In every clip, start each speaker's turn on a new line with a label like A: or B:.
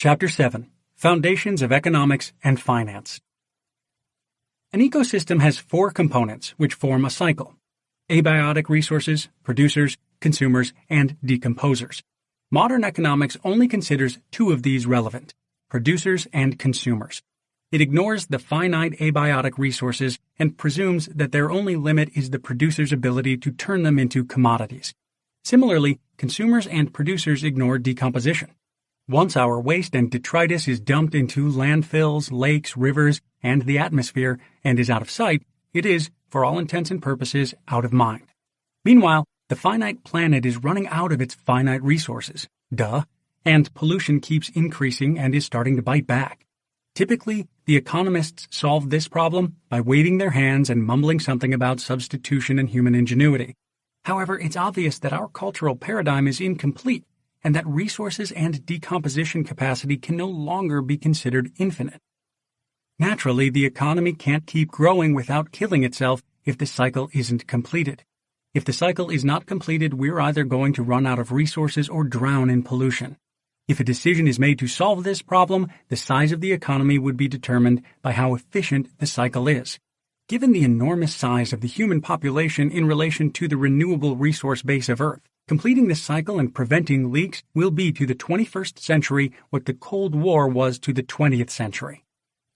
A: Chapter 7. Foundations of Economics and Finance. An ecosystem has four components which form a cycle: abiotic resources, producers, consumers, and decomposers. Modern economics only considers two of these relevant: producers and consumers. It ignores the finite abiotic resources and presumes that their only limit is the producer's ability to turn them into commodities. Similarly, consumers and producers ignore decomposition. Once our waste and detritus is dumped into landfills, lakes, rivers, and the atmosphere and is out of sight, it is, for all intents and purposes, out of mind. Meanwhile, the finite planet is running out of its finite resources. And pollution keeps increasing and is starting to bite back. Typically, the economists solve this problem by waving their hands and mumbling something about substitution and human ingenuity. However, it's obvious that our cultural paradigm is incomplete and that resources and decomposition capacity can no longer be considered infinite. Naturally, the economy can't keep growing without killing itself if the cycle isn't completed. If the cycle is not completed, we're either going to run out of resources or drown in pollution. If a decision is made to solve this problem, the size of the economy would be determined by how efficient the cycle is. Given the enormous size of the human population in relation to the renewable resource base of Earth, completing the cycle and preventing leaks will be to the 21st century what the Cold War was to the 20th century.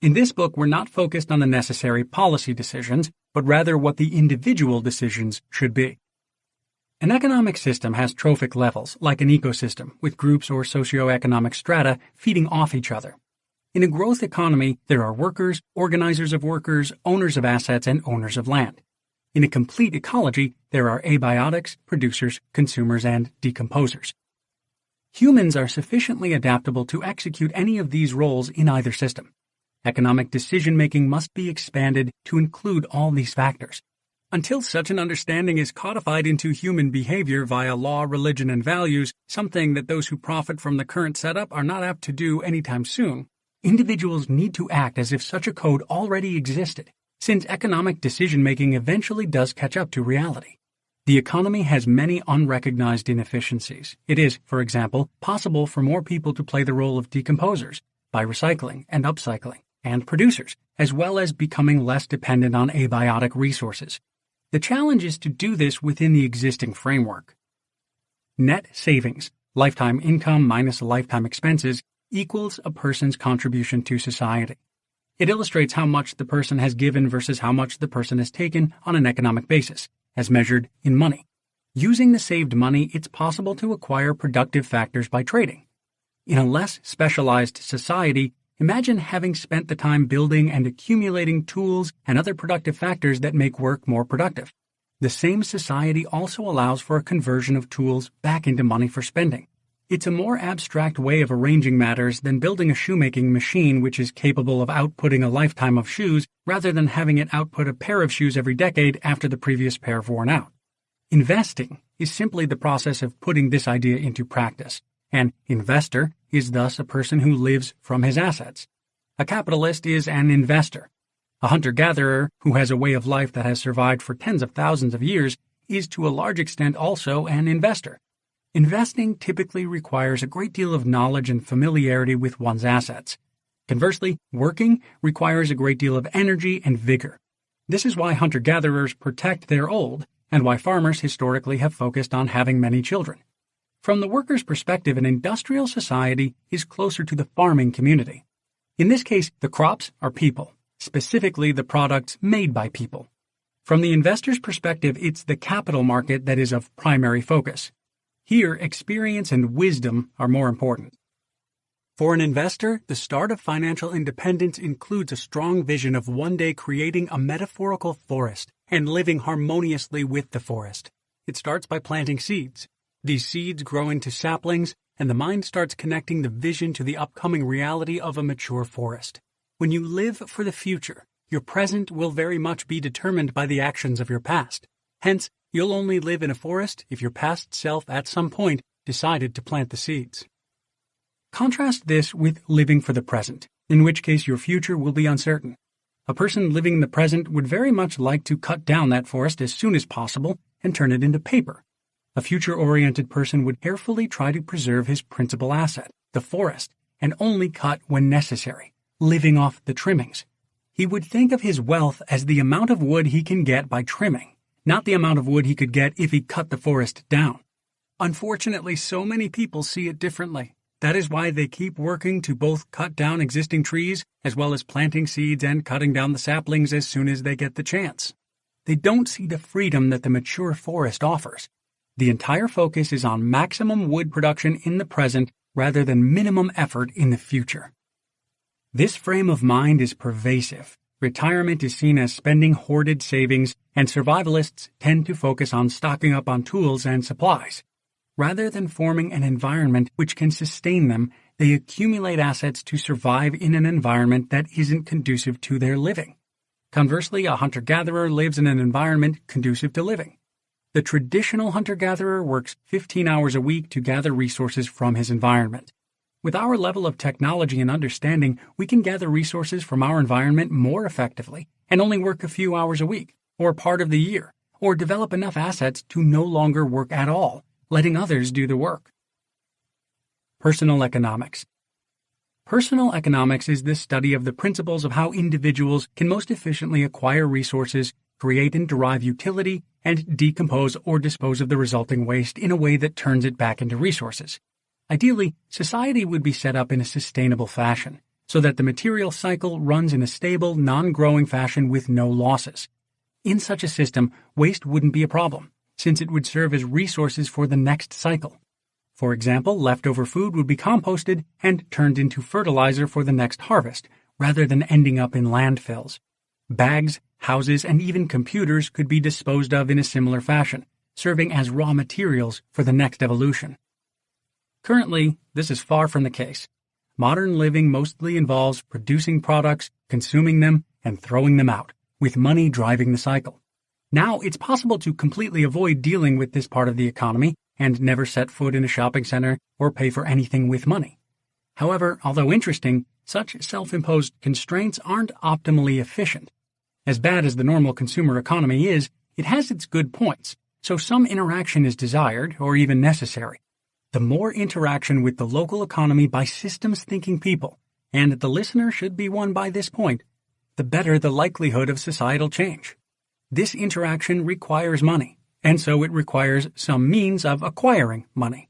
A: In this book, we're not focused on the necessary policy decisions, but rather what the individual decisions should be. An economic system has trophic levels, like an ecosystem, with groups or socioeconomic strata feeding off each other. In a growth economy, there are workers, organizers of workers, owners of assets, and owners of land. In a complete ecology, there are abiotics, producers, consumers, and decomposers. Humans are sufficiently adaptable to execute any of these roles in either system. Economic decision-making must be expanded to include all these factors. Until such an understanding is codified into human behavior via law, religion, and values, something that those who profit from the current setup are not apt to do anytime soon, individuals need to act as if such a code already existed, since economic decision-making eventually does catch up to reality. The economy has many unrecognized inefficiencies. It is, for example, possible for more people to play the role of decomposers by recycling and upcycling, and producers, as well as becoming less dependent on abiotic resources. The challenge is to do this within the existing framework. Net savings, lifetime income minus lifetime expenses, equals a person's contribution to society. It illustrates how much the person has given versus how much the person has taken on an economic basis, as measured in money. Using the saved money, it's possible to acquire productive factors by trading. In a less specialized society, imagine having spent the time building and accumulating tools and other productive factors that make work more productive. The same society also allows for a conversion of tools back into money for spending. It's a more abstract way of arranging matters than building a shoemaking machine which is capable of outputting a lifetime of shoes rather than having it output a pair of shoes every decade after the previous pair have worn out. Investing is simply the process of putting this idea into practice. An investor is thus a person who lives from his assets. A capitalist is an investor. A hunter-gatherer who has a way of life that has survived for tens of thousands of years is to a large extent also an investor. Investing typically requires a great deal of knowledge and familiarity with one's assets. Conversely, working requires a great deal of energy and vigor. This is why hunter-gatherers protect their old, and why farmers historically have focused on having many children. From the worker's perspective, an industrial society is closer to the farming community. In this case, the crops are people, specifically the products made by people. From the investor's perspective, it's the capital market that is of primary focus. Here, experience and wisdom are more important. For an investor, the start of financial independence includes a strong vision of one day creating a metaphorical forest and living harmoniously with the forest. It starts by planting seeds. These seeds grow into saplings, and the mind starts connecting the vision to the upcoming reality of a mature forest. When you live for the future, your present will very much be determined by the actions of your past. Hence, you'll only live in a forest if your past self at some point decided to plant the seeds. Contrast this with living for the present, in which case your future will be uncertain. A person living in the present would very much like to cut down that forest as soon as possible and turn it into paper. A future-oriented person would carefully try to preserve his principal asset, the forest, and only cut when necessary, living off the trimmings. He would think of his wealth as the amount of wood he can get by trimming, not the amount of wood he could get if he cut the forest down. Unfortunately, so many people see it differently. That is why they keep working to both cut down existing trees as well as planting seeds and cutting down the saplings as soon as they get the chance. They don't see the freedom that the mature forest offers. The entire focus is on maximum wood production in the present rather than minimum effort in the future. This frame of mind is pervasive. Retirement is seen as spending hoarded savings, and survivalists tend to focus on stocking up on tools and supplies. Rather than forming an environment which can sustain them, they accumulate assets to survive in an environment that isn't conducive to their living. Conversely, a hunter-gatherer lives in an environment conducive to living. The traditional hunter-gatherer works 15 hours a week to gather resources from his environment. With our level of technology and understanding, we can gather resources from our environment more effectively and only work a few hours a week, or part of the year, or develop enough assets to no longer work at all, letting others do the work. Personal economics. Personal economics is the study of the principles of how individuals can most efficiently acquire resources, create and derive utility, and decompose or dispose of the resulting waste in a way that turns it back into resources. Ideally, society would be set up in a sustainable fashion, so that the material cycle runs in a stable, non-growing fashion with no losses. In such a system, waste wouldn't be a problem, since it would serve as resources for the next cycle. For example, leftover food would be composted and turned into fertilizer for the next harvest, rather than ending up in landfills. Bags, houses, and even computers could be disposed of in a similar fashion, serving as raw materials for the next evolution. Currently, this is far from the case. Modern living mostly involves producing products, consuming them, and throwing them out, with money driving the cycle. Now, it's possible to completely avoid dealing with this part of the economy and never set foot in a shopping center or pay for anything with money. However, although interesting, such self-imposed constraints aren't optimally efficient. As bad as the normal consumer economy is, it has its good points, so some interaction is desired or even necessary. The more interaction with the local economy by systems-thinking people, and the listener should be one by this point, the better the likelihood of societal change. This interaction requires money, and so it requires some means of acquiring money.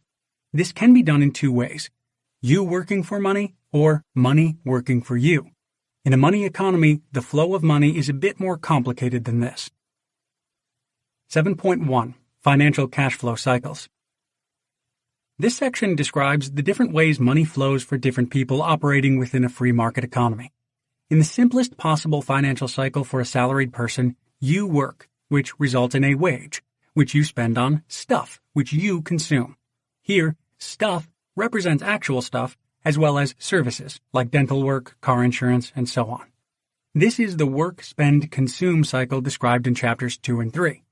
A: This can be done in two ways: you working for money or money working for you. In a money economy, the flow of money is a bit more complicated than this. 7.1. Financial cash flow cycles. This section describes the different ways money flows for different people operating within a free market economy. In the simplest possible financial cycle for a salaried person, you work, which results in a wage, which you spend on stuff, which you consume. Here, stuff represents actual stuff, as well as services, like dental work, car insurance, and so on. This is the work, spend, consume cycle described in chapters 2 and 3.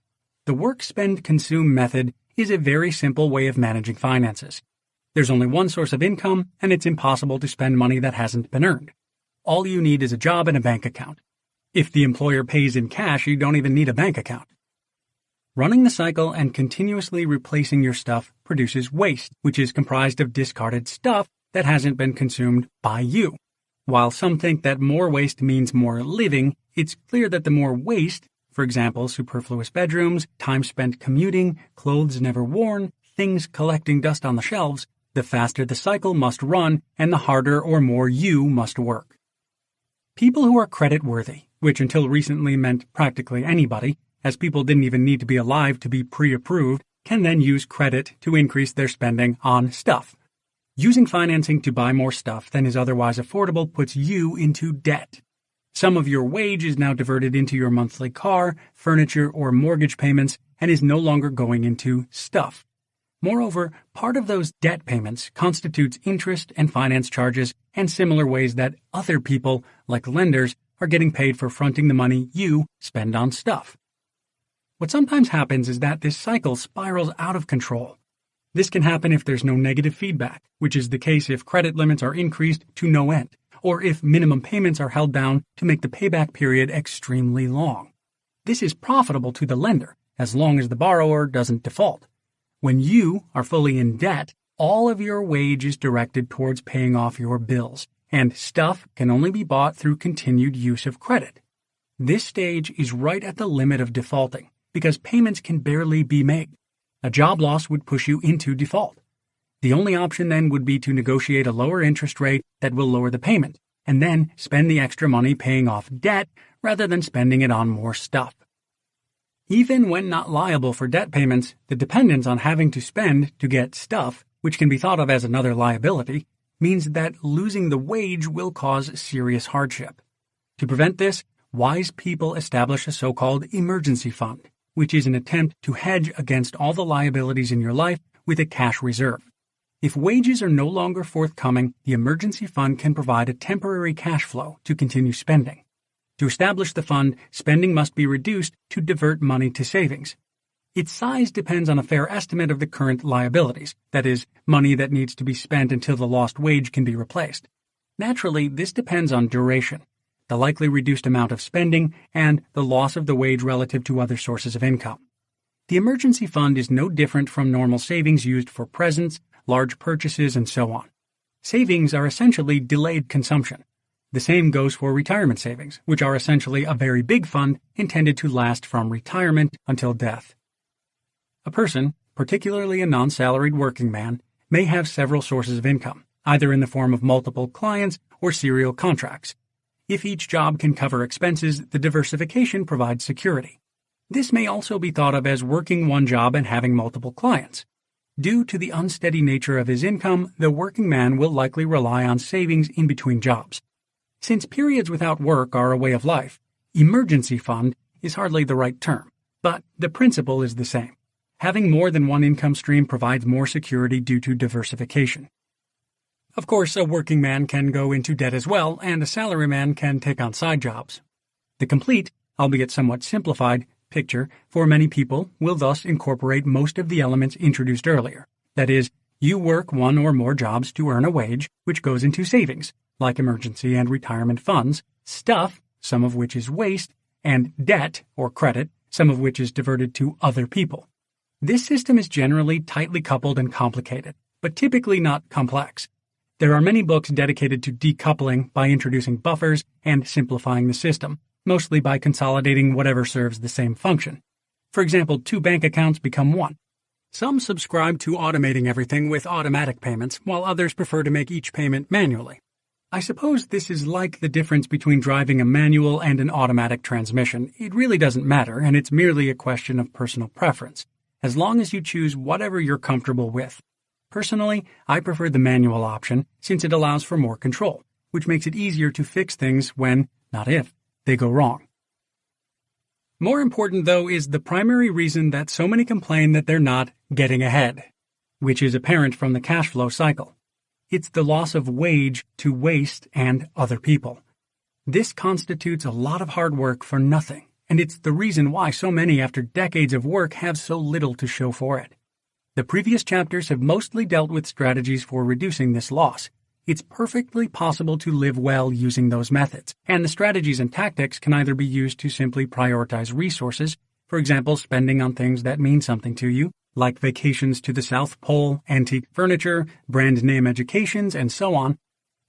A: The work, spend, consume method is a very simple way of managing finances. There's only one source of income, and it's impossible to spend money that hasn't been earned. All you need is a job and a bank account. If the employer pays in cash, you don't even need a bank account. Running the cycle and continuously replacing your stuff produces waste, which is comprised of discarded stuff that hasn't been consumed by you. While some think that more waste means more living, it's clear that the more waste, for example, superfluous bedrooms, time spent commuting, clothes never worn, things collecting dust on the shelves, the faster the cycle must run and the harder or more you must work. People who are credit-worthy, which until recently meant practically anybody, as people didn't even need to be alive to be pre-approved, can then use credit to increase their spending on stuff. Using financing to buy more stuff than is otherwise affordable puts you into debt. Some of your wage is now diverted into your monthly car, furniture, or mortgage payments and is no longer going into stuff. Moreover, part of those debt payments constitutes interest and finance charges and similar ways that other people, like lenders, are getting paid for fronting the money you spend on stuff. What sometimes happens is that this cycle spirals out of control. This can happen if there's no negative feedback, which is the case if credit limits are increased to no end, or if minimum payments are held down to make the payback period extremely long. This is profitable to the lender, as long as the borrower doesn't default. When you are fully in debt, All of your wage is directed towards paying off your bills, and stuff can only be bought through continued use of credit. This stage is right at the limit of defaulting, because payments can barely be made. A job loss would push you into default. The only option then would be to negotiate a lower interest rate that will lower the payment, and then spend the extra money paying off debt rather than spending it on more stuff. Even when not liable for debt payments, the dependence on having to spend to get stuff, which can be thought of as another liability, means that losing the wage will cause serious hardship. To prevent this, wise people establish a so-called emergency fund, which is an attempt to hedge against all the liabilities in your life with a cash reserve. If wages are no longer forthcoming, the emergency fund can provide a temporary cash flow to continue spending. To establish the fund, spending must be reduced to divert money to savings. Its size depends on a fair estimate of the current liabilities, that is, money that needs to be spent until the lost wage can be replaced. Naturally, this depends on duration, the likely reduced amount of spending, and the loss of the wage relative to other sources of income. The emergency fund is no different from normal savings used for presents, large purchases, and so on. Savings are essentially delayed consumption. The same goes for retirement savings, which are essentially a very big fund intended to last from retirement until death. A person, particularly a non-salaried working man, may have several sources of income, either in the form of multiple clients or serial contracts. If each job can cover expenses, the diversification provides security. This may also be thought of as working one job and having multiple clients. Due to the unsteady nature of his income, the working man will likely rely on savings in between jobs. Since periods without work are a way of life, emergency fund is hardly the right term, but the principle is the same. Having more than one income stream provides more security due to diversification. Of course, a working man can go into debt as well, and a salaryman can take on side jobs. The complete, albeit somewhat simplified, picture for many people will thus incorporate most of the elements introduced earlier. That is, you work one or more jobs to earn a wage, which goes into savings, like emergency and retirement funds, stuff, some of which is waste, and debt, or credit, some of which is diverted to other people. This system is generally tightly coupled and complicated, but typically not complex. There are many books dedicated to decoupling by introducing buffers and simplifying the system, mostly by consolidating whatever serves the same function. For example, 2 bank accounts become 1. Some subscribe to automating everything with automatic payments, while others prefer to make each payment manually. I suppose this is like the difference between driving a manual and an automatic transmission. It really doesn't matter, and it's merely a question of personal preference, as long as you choose whatever you're comfortable with. Personally, I prefer the manual option since it allows for more control, which makes it easier to fix things when, not if, they go wrong. More important, though, is the primary reason that so many complain that they're not getting ahead, which is apparent from the cash flow cycle. It's the loss of wage to waste and other people. This constitutes a lot of hard work for nothing, and it's the reason why so many after decades of work have so little to show for it. The previous chapters have mostly dealt with strategies for reducing this loss. It's perfectly possible to live well using those methods, and the strategies and tactics can either be used to simply prioritize resources, for example, spending on things that mean something to you, like vacations to the South Pole, antique furniture, brand name educations, and so on,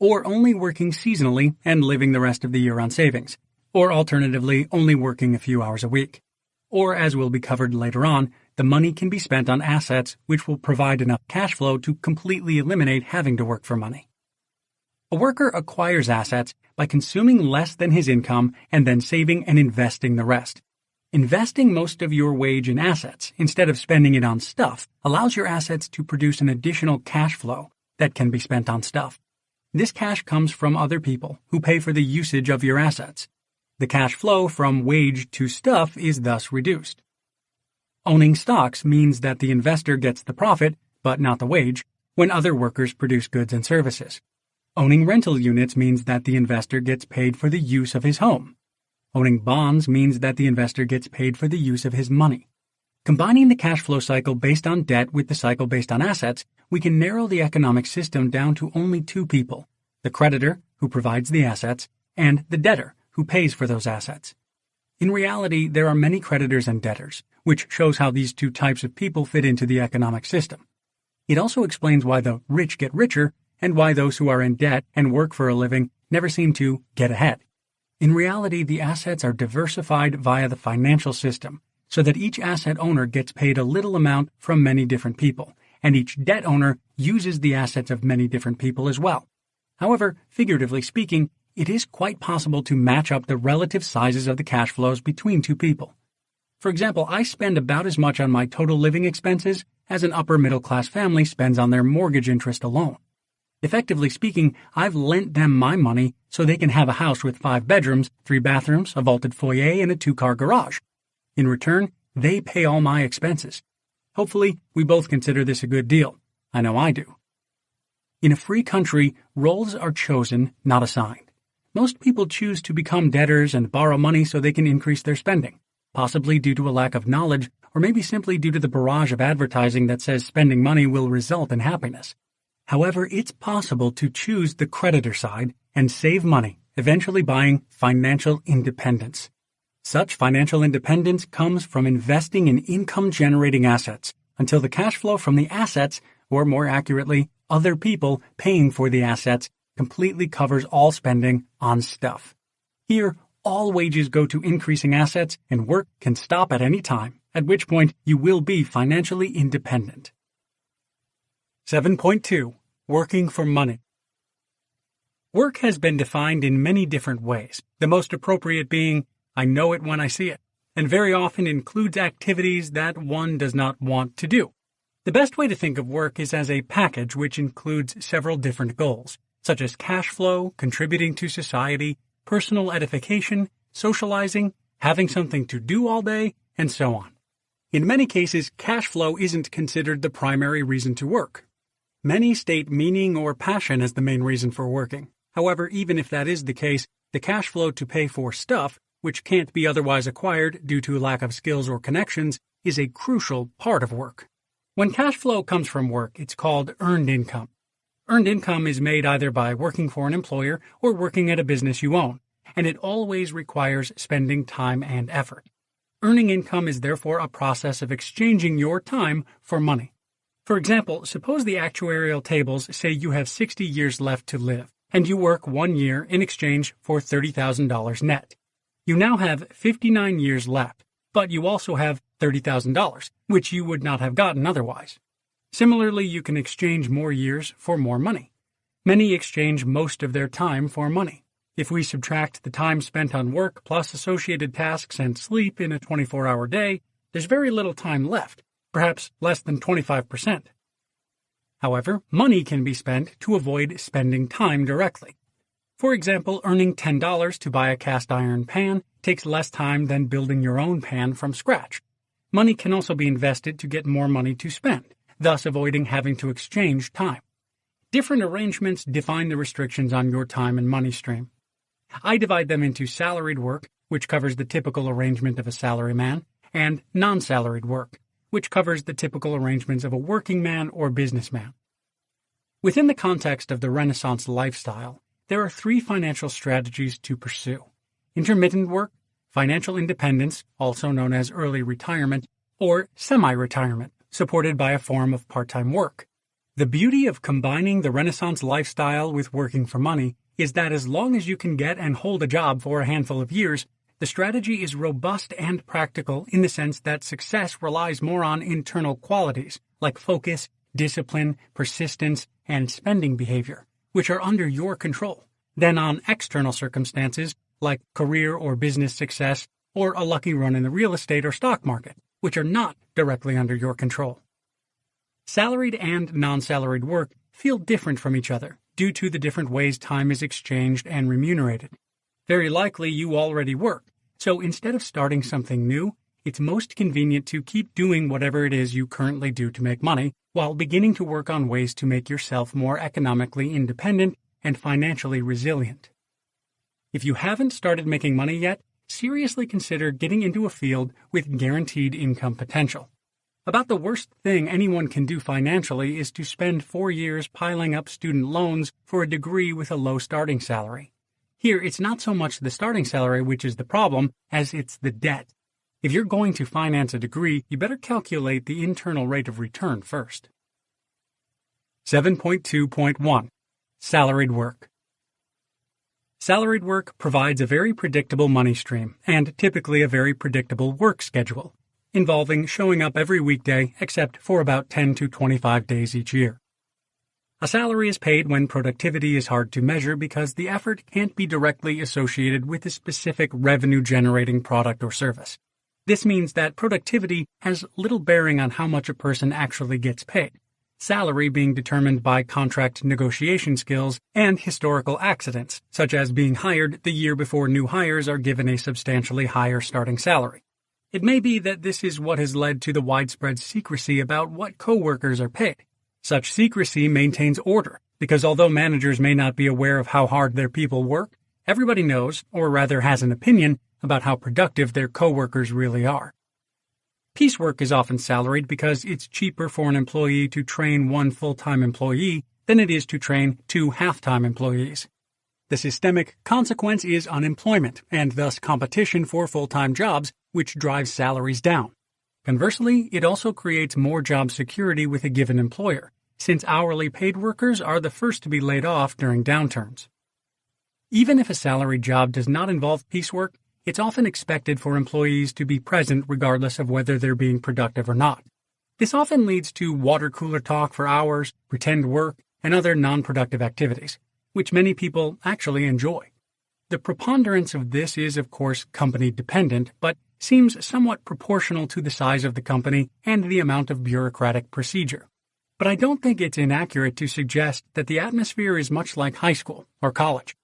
A: or only working seasonally and living the rest of the year on savings, or alternatively, only working a few hours a week. Or, as will be covered later on, the money can be spent on assets which will provide enough cash flow to completely eliminate having to work for money. A worker acquires assets by consuming less than his income and then saving and investing the rest. Investing most of your wage in assets instead of spending it on stuff allows your assets to produce an additional cash flow that can be spent on stuff. This cash comes from other people who pay for the usage of your assets. The cash flow from wage to stuff is thus reduced. Owning stocks means that the investor gets the profit, but not the wage, when other workers produce goods and services. Owning rental units means that the investor gets paid for the use of his home. Owning bonds means that the investor gets paid for the use of his money. Combining the cash flow cycle based on debt with the cycle based on assets, we can narrow the economic system down to only 2 people, the creditor, who provides the assets, and the debtor, who pays for those assets. In reality, there are many creditors and debtors, which shows how these 2 types of people fit into the economic system. It also explains why the rich get richer and why those who are in debt and work for a living never seem to get ahead. In reality, the assets are diversified via the financial system, so that each asset owner gets paid a little amount from many different people, and each debt owner uses the assets of many different people as well. However, figuratively speaking, it is quite possible to match up the relative sizes of the cash flows between two people. For example, I spend about as much on my total living expenses as an upper-middle-class family spends on their mortgage interest alone. Effectively speaking, I've lent them my money so they can have a house with 5 bedrooms, 3 bathrooms, a vaulted foyer, and a 2-car garage. In return, they pay all my expenses. Hopefully, we both consider this a good deal. I know I do. In a free country, roles are chosen, not assigned. Most people choose to become debtors and borrow money so they can increase their spending, possibly due to a lack of knowledge, or maybe simply due to the barrage of advertising that says spending money will result in happiness. However, it's possible to choose the creditor side and save money, eventually buying financial independence. Such financial independence comes from investing in income-generating assets until the cash flow from the assets, or more accurately, other people paying for the assets, completely covers all spending on stuff. Here, all wages go to increasing assets and work can stop at any time, at which point you will be financially independent. 7.2. Working for money. Work has been defined in many different ways, the most appropriate being, I know it when I see it, and very often includes activities that one does not want to do. The best way to think of work is as a package which includes several different goals, such as cash flow, contributing to society, personal edification, socializing, having something to do all day, and so on. In many cases, cash flow isn't considered the primary reason to work. Many state meaning or passion as the main reason for working. However, even if that is the case, the cash flow to pay for stuff, which can't be otherwise acquired due to lack of skills or connections, is a crucial part of work. When cash flow comes from work, it's called earned income. Earned income is made either by working for an employer or working at a business you own, and it always requires spending time and effort. Earning income is therefore a process of exchanging your time for money. For example, suppose the actuarial tables say you have 60 years left to live, and you work 1 year in exchange for $30,000 net. You now have 59 years left, but you also have $30,000, which you would not have gotten otherwise. Similarly, you can exchange more years for more money. Many exchange most of their time for money. If we subtract the time spent on work plus associated tasks and sleep in a 24-hour day, there's very little time left, perhaps less than 25%. However, money can be spent to avoid spending time directly. For example, earning $10 to buy a cast iron pan takes less time than building your own pan from scratch. Money can also be invested to get more money to spend, thus avoiding having to exchange time. Different arrangements define the restrictions on your time and money stream. I divide them into salaried work, which covers the typical arrangement of a salaryman, and non-salaried work, which covers the typical arrangements of a working man or businessman. Within the context of the Renaissance lifestyle, there are 3 financial strategies to pursue: intermittent work, financial independence, also known as early retirement, or semi-retirement, supported by a form of part-time work. The beauty of combining the Renaissance lifestyle with working for money is that as long as you can get and hold a job for a handful of years, the strategy is robust and practical in the sense that success relies more on internal qualities like focus, discipline, persistence, and spending behavior, which are under your control, than on external circumstances like career or business success or a lucky run in the real estate or stock market, which are not directly under your control. Salaried and non-salaried work feel different from each other due to the different ways time is exchanged and remunerated. Very likely you already work, so instead of starting something new, it's most convenient to keep doing whatever it is you currently do to make money, while beginning to work on ways to make yourself more economically independent and financially resilient. If you haven't started making money yet, seriously consider getting into a field with guaranteed income potential. About the worst thing anyone can do financially is to spend 4 years piling up student loans for a degree with a low starting salary. Here, it's not so much the starting salary which is the problem as it's the debt. If you're going to finance a degree, you better calculate the internal rate of return first. 7.2.1 Salaried Work. Salaried work provides a very predictable money stream and typically a very predictable work schedule, involving showing up every weekday except for about 10 to 25 days each year. A salary is paid when productivity is hard to measure because the effort can't be directly associated with a specific revenue-generating product or service. This means that productivity has little bearing on how much a person actually gets paid, salary being determined by contract negotiation skills and historical accidents, such as being hired the year before new hires are given a substantially higher starting salary. It may be that this is what has led to the widespread secrecy about what coworkers are paid. Such secrecy maintains order, because although managers may not be aware of how hard their people work, everybody knows, or rather has an opinion, about how productive their coworkers really are. Piecework is often salaried because it's cheaper for an employee to train one full-time employee than it is to train two half-time employees. The systemic consequence is unemployment, and thus competition for full-time jobs, which drives salaries down. Conversely, it also creates more job security with a given employer, since hourly paid workers are the first to be laid off during downturns. Even if a salaried job does not involve piecework, it's often expected for employees to be present regardless of whether they're being productive or not. This often leads to water cooler talk for hours, pretend work, and other non-productive activities, which many people actually enjoy. The preponderance of this is, of course, company-dependent, but seems somewhat proportional to the size of the company and the amount of bureaucratic procedure. But I don't think it's inaccurate to suggest that the atmosphere is much like high school or college.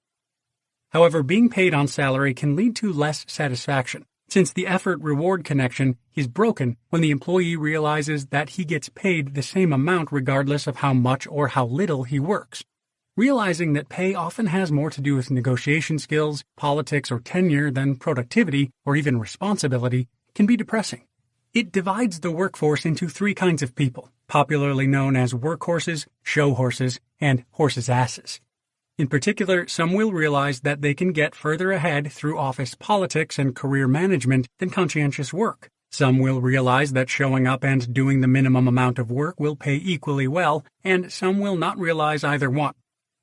A: However, being paid on salary can lead to less satisfaction, since the effort-reward connection is broken when the employee realizes that he gets paid the same amount regardless of how much or how little he works. Realizing that pay often has more to do with negotiation skills, politics, or tenure than productivity or even responsibility can be depressing. It divides the workforce into three kinds of people, popularly known as workhorses, show horses, and horses' asses. In particular, some will realize that they can get further ahead through office politics and career management than conscientious work. Some will realize that showing up and doing the minimum amount of work will pay equally well, and some will not realize either one.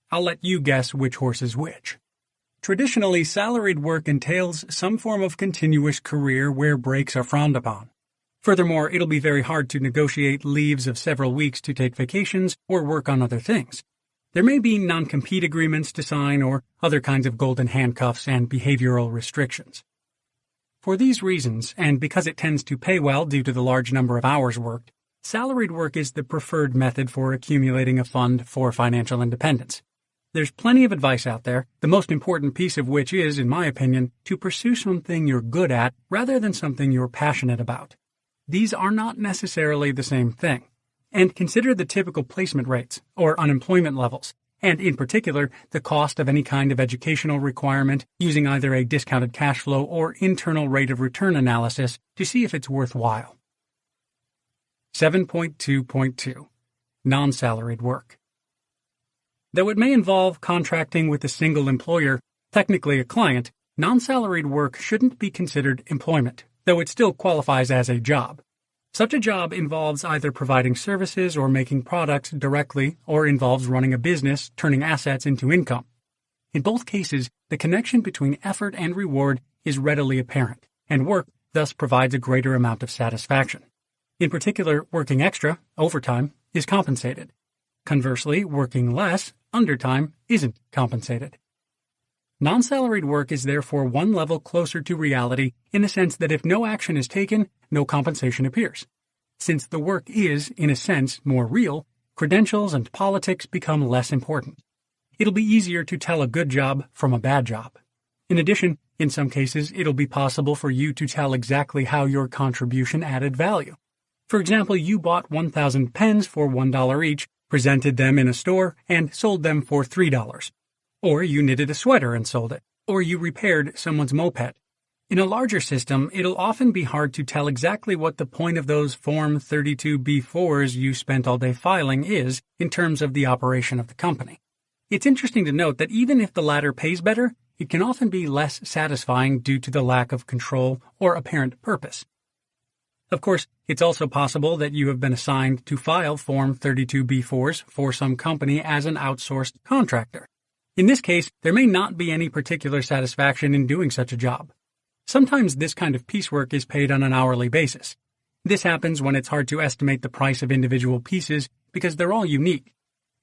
A: I'll let you guess which horse is which. Traditionally, salaried work entails some form of continuous career where breaks are frowned upon. Furthermore, it'll be very hard to negotiate leaves of several weeks to take vacations or work on other things. There may be non-compete agreements to sign or other kinds of golden handcuffs and behavioral restrictions. For these reasons, and because it tends to pay well due to the large number of hours worked, salaried work is the preferred method for accumulating a fund for financial independence. There's plenty of advice out there, the most important piece of which is, in my opinion, to pursue something you're good at rather than something you're passionate about. These are not necessarily the same thing. And consider the typical placement rates, or unemployment levels, and in particular, the cost of any kind of educational requirement using either a discounted cash flow or internal rate of return analysis to see if it's worthwhile. 7.2.2 Non-salaried work. Though it may involve contracting with a single employer, technically a client, non-salaried work shouldn't be considered employment, though it still qualifies as a job. Such a job involves either providing services or making products directly, or involves running a business, turning assets into income. In both cases, the connection between effort and reward is readily apparent, and work thus provides a greater amount of satisfaction. In particular, working extra, overtime, is compensated. Conversely, working less, undertime, isn't compensated. Non-salaried work is therefore one level closer to reality in the sense that if no action is taken, no compensation appears. Since the work is, in a sense, more real, credentials and politics become less important. It'll be easier to tell a good job from a bad job. In addition, in some cases, it'll be possible for you to tell exactly how your contribution added value. For example, you bought 1,000 pens for $1 each, presented them in a store, and sold them for $3. Or you knitted a sweater and sold it. Or you repaired someone's moped. In a larger system, it'll often be hard to tell exactly what the point of those Form 32B4s you spent all day filing is in terms of the operation of the company. It's interesting to note that even if the latter pays better, it can often be less satisfying due to the lack of control or apparent purpose. Of course, it's also possible that you have been assigned to file Form 32B4s for some company as an outsourced contractor. In this case, there may not be any particular satisfaction in doing such a job. Sometimes this kind of piecework is paid on an hourly basis. This happens when it's hard to estimate the price of individual pieces because they're all unique.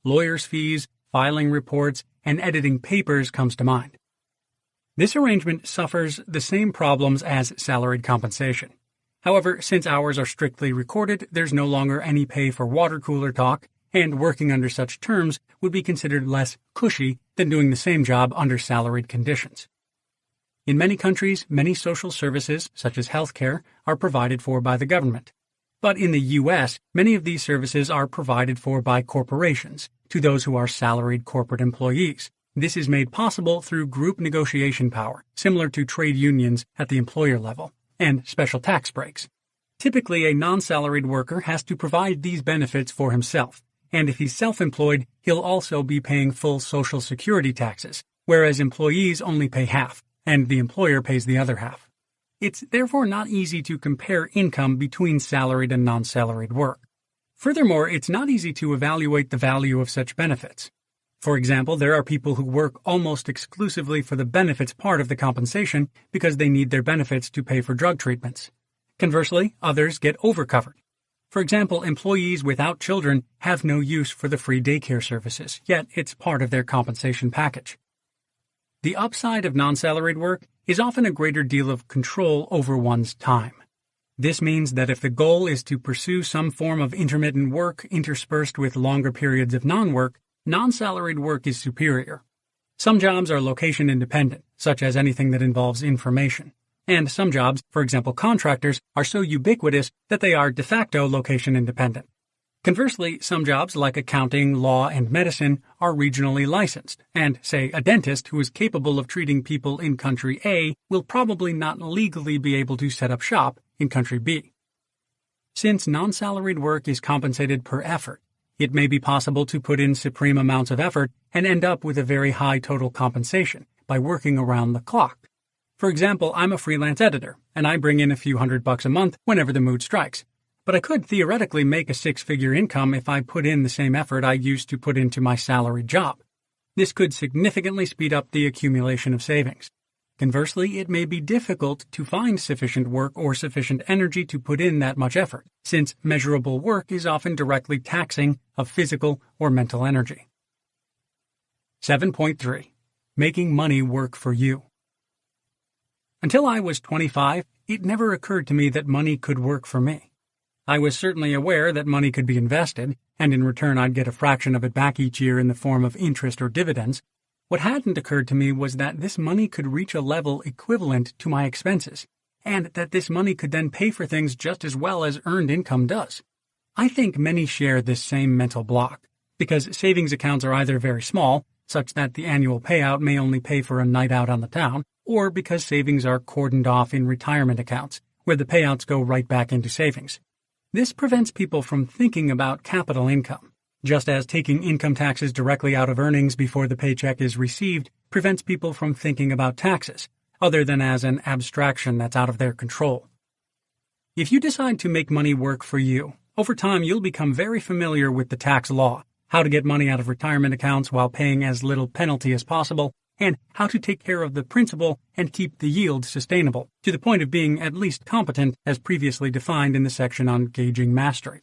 A: Lawyers' fees, filing reports, and editing papers comes to mind. This arrangement suffers the same problems as salaried compensation. However, since hours are strictly recorded, there's no longer any pay for water cooler talk, and working under such terms would be considered less cushy than doing the same job under salaried conditions. In many countries, many social services, such as healthcare, are provided for by the government. But in the U.S., many of these services are provided for by corporations, to those who are salaried corporate employees. This is made possible through group negotiation power, similar to trade unions at the employer level, and special tax breaks. Typically, a non-salaried worker has to provide these benefits for himself, and if he's self-employed, he'll also be paying full Social Security taxes, whereas employees only pay half, and the employer pays the other half. It's therefore not easy to compare income between salaried and non-salaried work. Furthermore, it's not easy to evaluate the value of such benefits. For example, there are people who work almost exclusively for the benefits part of the compensation because they need their benefits to pay for drug treatments. Conversely, others get overcovered. For example, employees without children have no use for the free daycare services, yet it's part of their compensation package. The upside of non-salaried work is often a greater deal of control over one's time. This means that if the goal is to pursue some form of intermittent work interspersed with longer periods of non-work, non-salaried work is superior. Some jobs are location independent, such as anything that involves information. And some jobs, for example contractors, are so ubiquitous that they are de facto location independent. Conversely, some jobs like accounting, law, and medicine are regionally licensed, and, say, a dentist who is capable of treating people in country A will probably not legally be able to set up shop in country B. Since non-salaried work is compensated per effort, it may be possible to put in supreme amounts of effort and end up with a very high total compensation by working around the clock. For example, I'm a freelance editor, and I bring in a few $100 a month whenever the mood strikes. But I could theoretically make a six-figure income if I put in the same effort I used to put into my salaried job. This could significantly speed up the accumulation of savings. Conversely, it may be difficult to find sufficient work or sufficient energy to put in that much effort, since measurable work is often directly taxing of physical or mental energy. 7.3. Making money work for you. Until I was 25, it never occurred to me that money could work for me. I was certainly aware that money could be invested, and in return I'd get a fraction of it back each year in the form of interest or dividends. What hadn't occurred to me was that this money could reach a level equivalent to my expenses, and that this money could then pay for things just as well as earned income does. I think many share this same mental block, because savings accounts are either very small, such that the annual payout may only pay for a night out on the town, or because savings are cordoned off in retirement accounts, where the payouts go right back into savings. This prevents people from thinking about capital income, just as taking income taxes directly out of earnings before the paycheck is received prevents people from thinking about taxes, other than as an abstraction that's out of their control. If you decide to make money work for you, over time you'll become very familiar with the tax law, how to get money out of retirement accounts while paying as little penalty as possible, and how to take care of the principal and keep the yield sustainable, to the point of being at least competent as previously defined in the section on gauging mastery.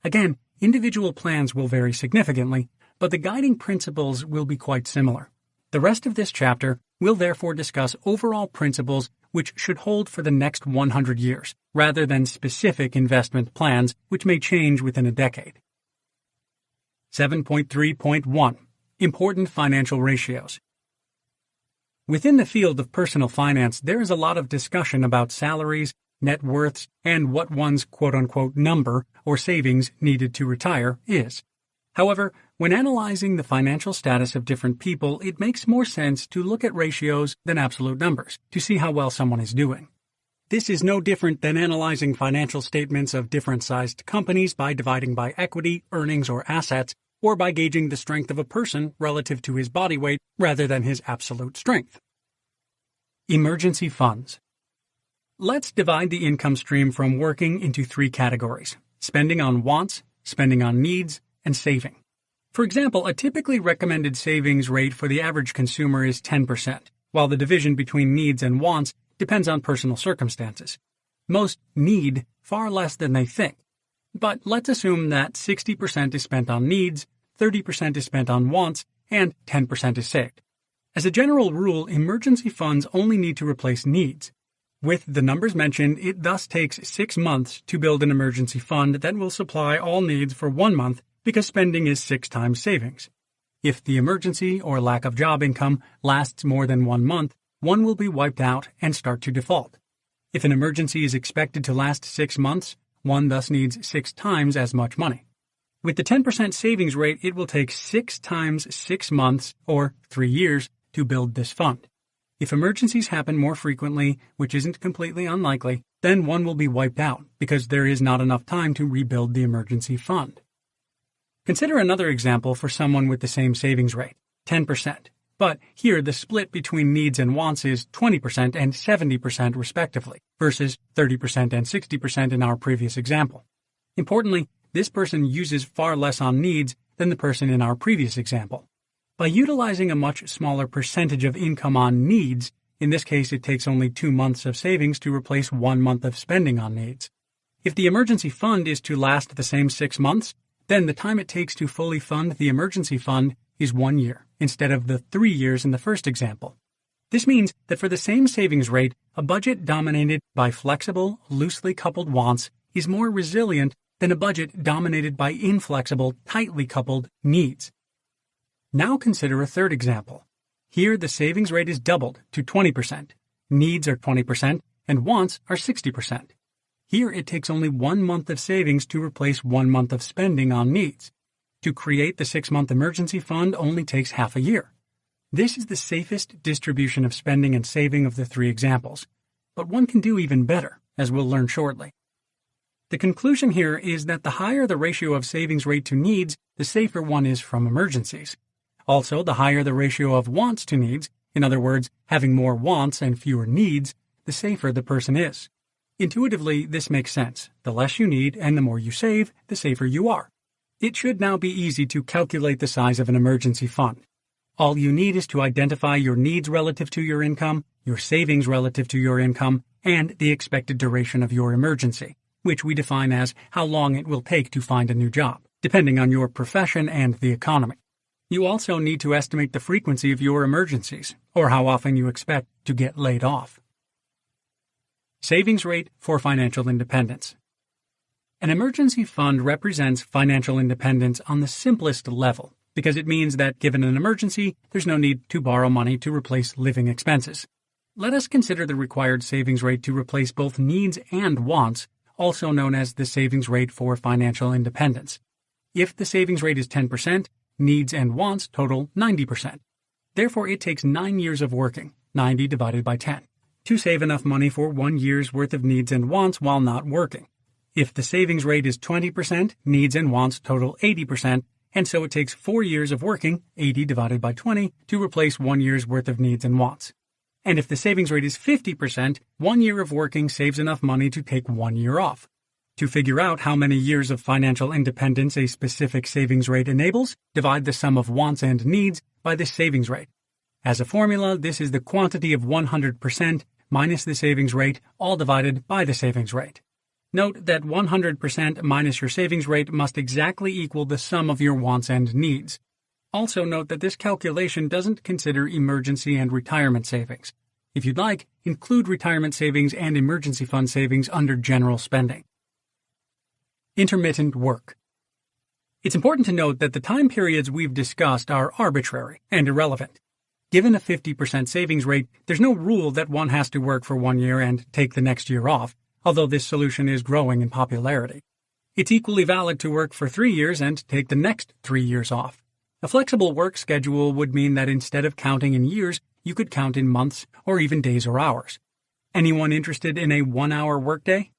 A: Again, individual plans will vary significantly, but the guiding principles will be quite similar. The rest of this chapter will therefore discuss overall principles which should hold for the next 100 years, rather than specific investment plans which may change within a decade. 7.3.1. Important financial ratios. Within the field of personal finance, there is a lot of discussion about salaries, net worths, and what one's quote-unquote number or savings needed to retire is. However, when analyzing the financial status of different people, it makes more sense to look at ratios than absolute numbers to see how well someone is doing. This is no different than analyzing financial statements of different-sized companies by dividing by equity, earnings, or assets, or by gauging the strength of a person relative to his body weight rather than his absolute strength. Emergency funds. Let's divide the income stream from working into three categories: spending on wants, spending on needs, and saving. For example, a typically recommended savings rate for the average consumer is 10%, while the division between needs and wants depends on personal circumstances. Most need far less than they think. But let's assume that 60% is spent on needs, 30% is spent on wants, and 10% is saved. As a general rule, emergency funds only need to replace needs. With the numbers mentioned, it thus takes 6 months to build an emergency fund that will supply all needs for 1 month because spending is 6 times savings. If the emergency or lack of job income lasts more than 1 month, one will be wiped out and start to default. If an emergency is expected to last 6 months, one thus needs 6 times as much money. With the 10% savings rate, it will take 6 times 6 months, or 3 years, to build this fund. If emergencies happen more frequently, which isn't completely unlikely, then one will be wiped out because there is not enough time to rebuild the emergency fund. Consider another example for someone with the same savings rate, 10%. But here the split between needs and wants is 20% and 70% respectively, versus 30% and 60% in our previous example. Importantly, this person uses far less on needs than the person in our previous example. By utilizing a much smaller percentage of income on needs, in this case it takes only 2 months of savings to replace 1 month of spending on needs. If the emergency fund is to last the same 6 months, then the time it takes to fully fund the emergency fund is 1 year, instead of the 3 years in the first example. This means that for the same savings rate, a budget dominated by flexible, loosely coupled wants is more resilient than a budget dominated by inflexible, tightly coupled needs. Now consider a third example. Here the savings rate is doubled to 20%, needs are 20%, and wants are 60%. Here it takes only 1 month of savings to replace 1 month of spending on needs. To create the 6-month emergency fund only takes half a year. This is the safest distribution of spending and saving of the 3 examples, but one can do even better, as we'll learn shortly. The conclusion here is that the higher the ratio of savings rate to needs, the safer one is from emergencies. Also, the higher the ratio of wants to needs, in other words, having more wants and fewer needs, the safer the person is. Intuitively, this makes sense. The less you need and the more you save, the safer you are. It should now be easy to calculate the size of an emergency fund. All you need is to identify your needs relative to your income, your savings relative to your income, and the expected duration of your emergency, which we define as how long it will take to find a new job, depending on your profession and the economy. You also need to estimate the frequency of your emergencies, or how often you expect to get laid off. Savings rate for financial independence. An emergency fund represents financial independence on the simplest level because it means that given an emergency, there's no need to borrow money to replace living expenses. Let us consider the required savings rate to replace both needs and wants, also known as the savings rate for financial independence. If the savings rate is 10%, needs and wants total 90%. Therefore, it takes 9 years of working, 90 divided by 10, to save enough money for 1 year's worth of needs and wants while not working. If the savings rate is 20%, needs and wants total 80%, and so it takes 4 years of working, 80 divided by 20, to replace 1 year's worth of needs and wants. And if the savings rate is 50%, 1 year of working saves enough money to take 1 year off. To figure out how many years of financial independence a specific savings rate enables, divide the sum of wants and needs by the savings rate. As a formula, this is the quantity of 100% minus the savings rate, all divided by the savings rate. Note that 100% minus your savings rate must exactly equal the sum of your wants and needs. Also note that this calculation doesn't consider emergency and retirement savings. If you'd like, include retirement savings and emergency fund savings under general spending. Intermittent work. It's important to note that the time periods we've discussed are arbitrary and irrelevant. Given a 50% savings rate, there's no rule that one has to work for 1 year and take the next year off, although this solution is growing in popularity. It's equally valid to work for 3 years and take the next 3 years off. A flexible work schedule would mean that instead of counting in years, you could count in months or even days or hours. Anyone interested in a 1-hour workday?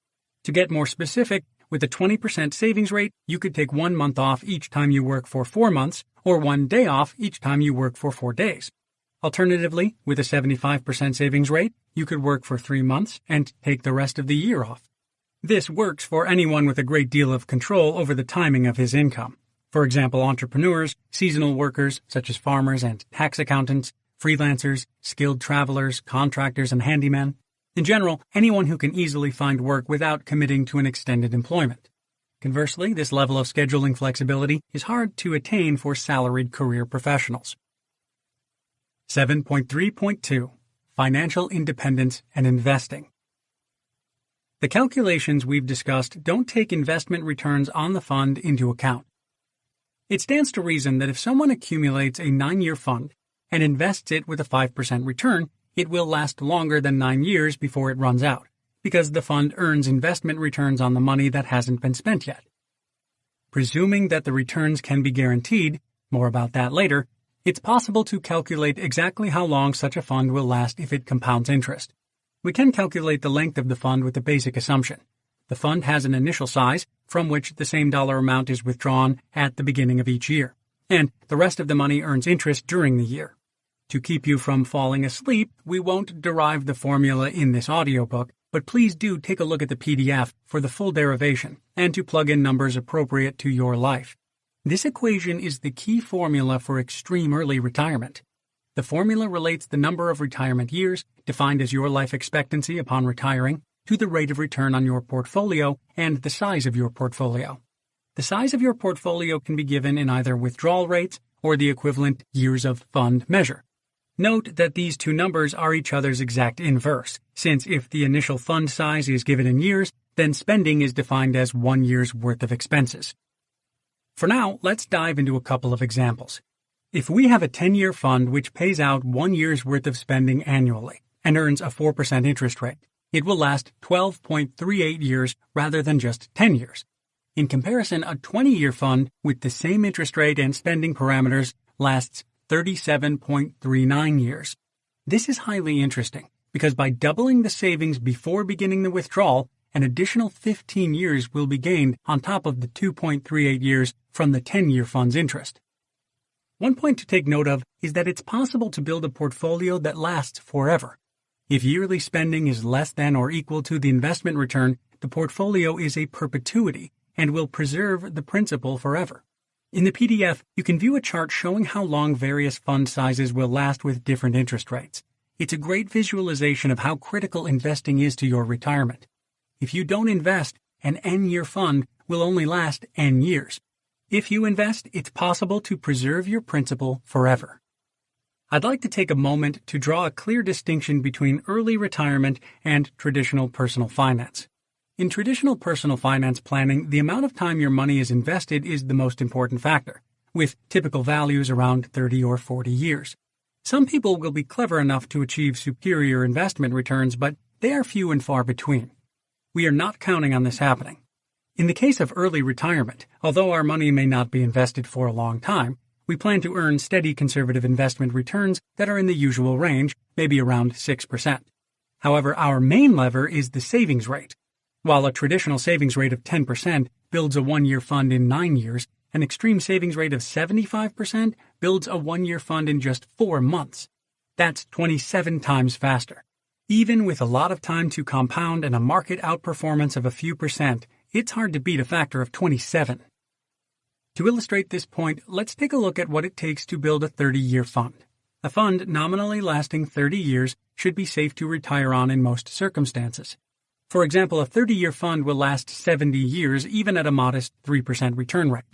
A: To get more specific, with a 20% savings rate, you could take 1 month off each time you work for 4 months, or 1 day off each time you work for 4 days. Alternatively, with a 75% savings rate, you could work for 3 months and take the rest of the year off. This works for anyone with a great deal of control over the timing of his income. For example, entrepreneurs, seasonal workers such as farmers and tax accountants, freelancers, skilled travelers, contractors, and handymen. In general, anyone who can easily find work without committing to an extended employment. Conversely, this level of scheduling flexibility is hard to attain for salaried career professionals. 7.3.2 Financial Independence and Investing. The calculations we've discussed don't take investment returns on the fund into account. It stands to reason that if someone accumulates a 9-year fund and invests it with a 5% return, it will last longer than 9 years before it runs out, because the fund earns investment returns on the money that hasn't been spent yet. Presuming that the returns can be guaranteed, more about that later, it's possible to calculate exactly how long such a fund will last if it compounds interest. We can calculate the length of the fund with a basic assumption. The fund has an initial size from which the same dollar amount is withdrawn at the beginning of each year, and the rest of the money earns interest during the year. To keep you from falling asleep, we won't derive the formula in this audiobook, but please do take a look at the PDF for the full derivation and to plug in numbers appropriate to your life. This equation is the key formula for extreme early retirement. The formula relates the number of retirement years, defined as your life expectancy upon retiring, to the rate of return on your portfolio and the size of your portfolio. The size of your portfolio can be given in either withdrawal rates or the equivalent years of fund measure. Note that these two numbers are each other's exact inverse, since if the initial fund size is given in years, then spending is defined as 1 year's worth of expenses. For now, let's dive into a couple of examples. If we have a 10-year fund which pays out 1 year's worth of spending annually and earns a 4% interest rate, it will last 12.38 years rather than just 10 years. In comparison, a 20-year fund with the same interest rate and spending parameters lasts 37.39 years. This is highly interesting because by doubling the savings before beginning the withdrawal, an additional 15 years will be gained on top of the 2.38 years from the 10-year fund's interest. One point to take note of is that it's possible to build a portfolio that lasts forever. If yearly spending is less than or equal to the investment return, the portfolio is a perpetuity and will preserve the principal forever. In the PDF, you can view a chart showing how long various fund sizes will last with different interest rates. It's a great visualization of how critical investing is to your retirement. If you don't invest, an N-year fund will only last N years. If you invest, it's possible to preserve your principal forever. I'd like to take a moment to draw a clear distinction between early retirement and traditional personal finance. In traditional personal finance planning, the amount of time your money is invested is the most important factor, with typical values around 30 or 40 years. Some people will be clever enough to achieve superior investment returns, but they are few and far between. We are not counting on this happening. In the case of early retirement, although our money may not be invested for a long time, we plan to earn steady conservative investment returns that are in the usual range, maybe around 6%. However, our main lever is the savings rate. While a traditional savings rate of 10% builds a 1-year fund in 9 years, an extreme savings rate of 75% builds a 1-year fund in just 4 months. That's 27 times faster. Even with a lot of time to compound and a market outperformance of a few percent, it's hard to beat a factor of 27. To illustrate this point, let's take a look at what it takes to build a 30-year fund. A fund nominally lasting 30 years should be safe to retire on in most circumstances. For example, a 30-year fund will last 70 years even at a modest 3% return rate.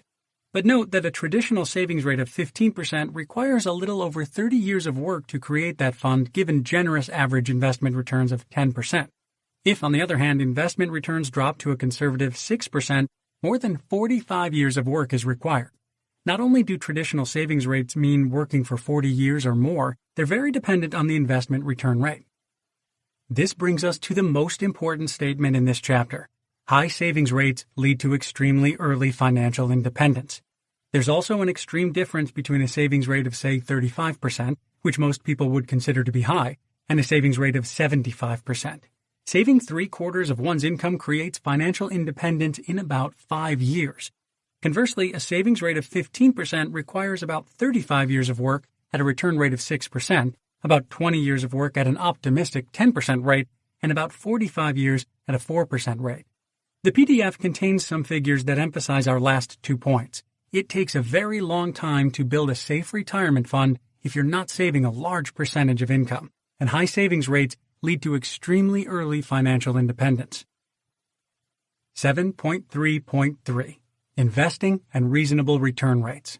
A: But note that a traditional savings rate of 15% requires a little over 30 years of work to create that fund given generous average investment returns of 10%. If, on the other hand, investment returns drop to a conservative 6%, more than 45 years of work is required. Not only do traditional savings rates mean working for 40 years or more, they're very dependent on the investment return rate. This brings us to the most important statement in this chapter. High savings rates lead to extremely early financial independence. There's also an extreme difference between a savings rate of, say, 35%, which most people would consider to be high, and a savings rate of 75%. Saving 3/4 of one's income creates financial independence in about 5 years. Conversely, a savings rate of 15% requires about 35 years of work at a return rate of 6%, about 20 years of work at an optimistic 10% rate, and about 45 years at a 4% rate. The PDF contains some figures that emphasize our last 2 points. It takes a very long time to build a safe retirement fund if you're not saving a large percentage of income, and high savings rates lead to extremely early financial independence. 7.3.3 Investing and Reasonable Return Rates.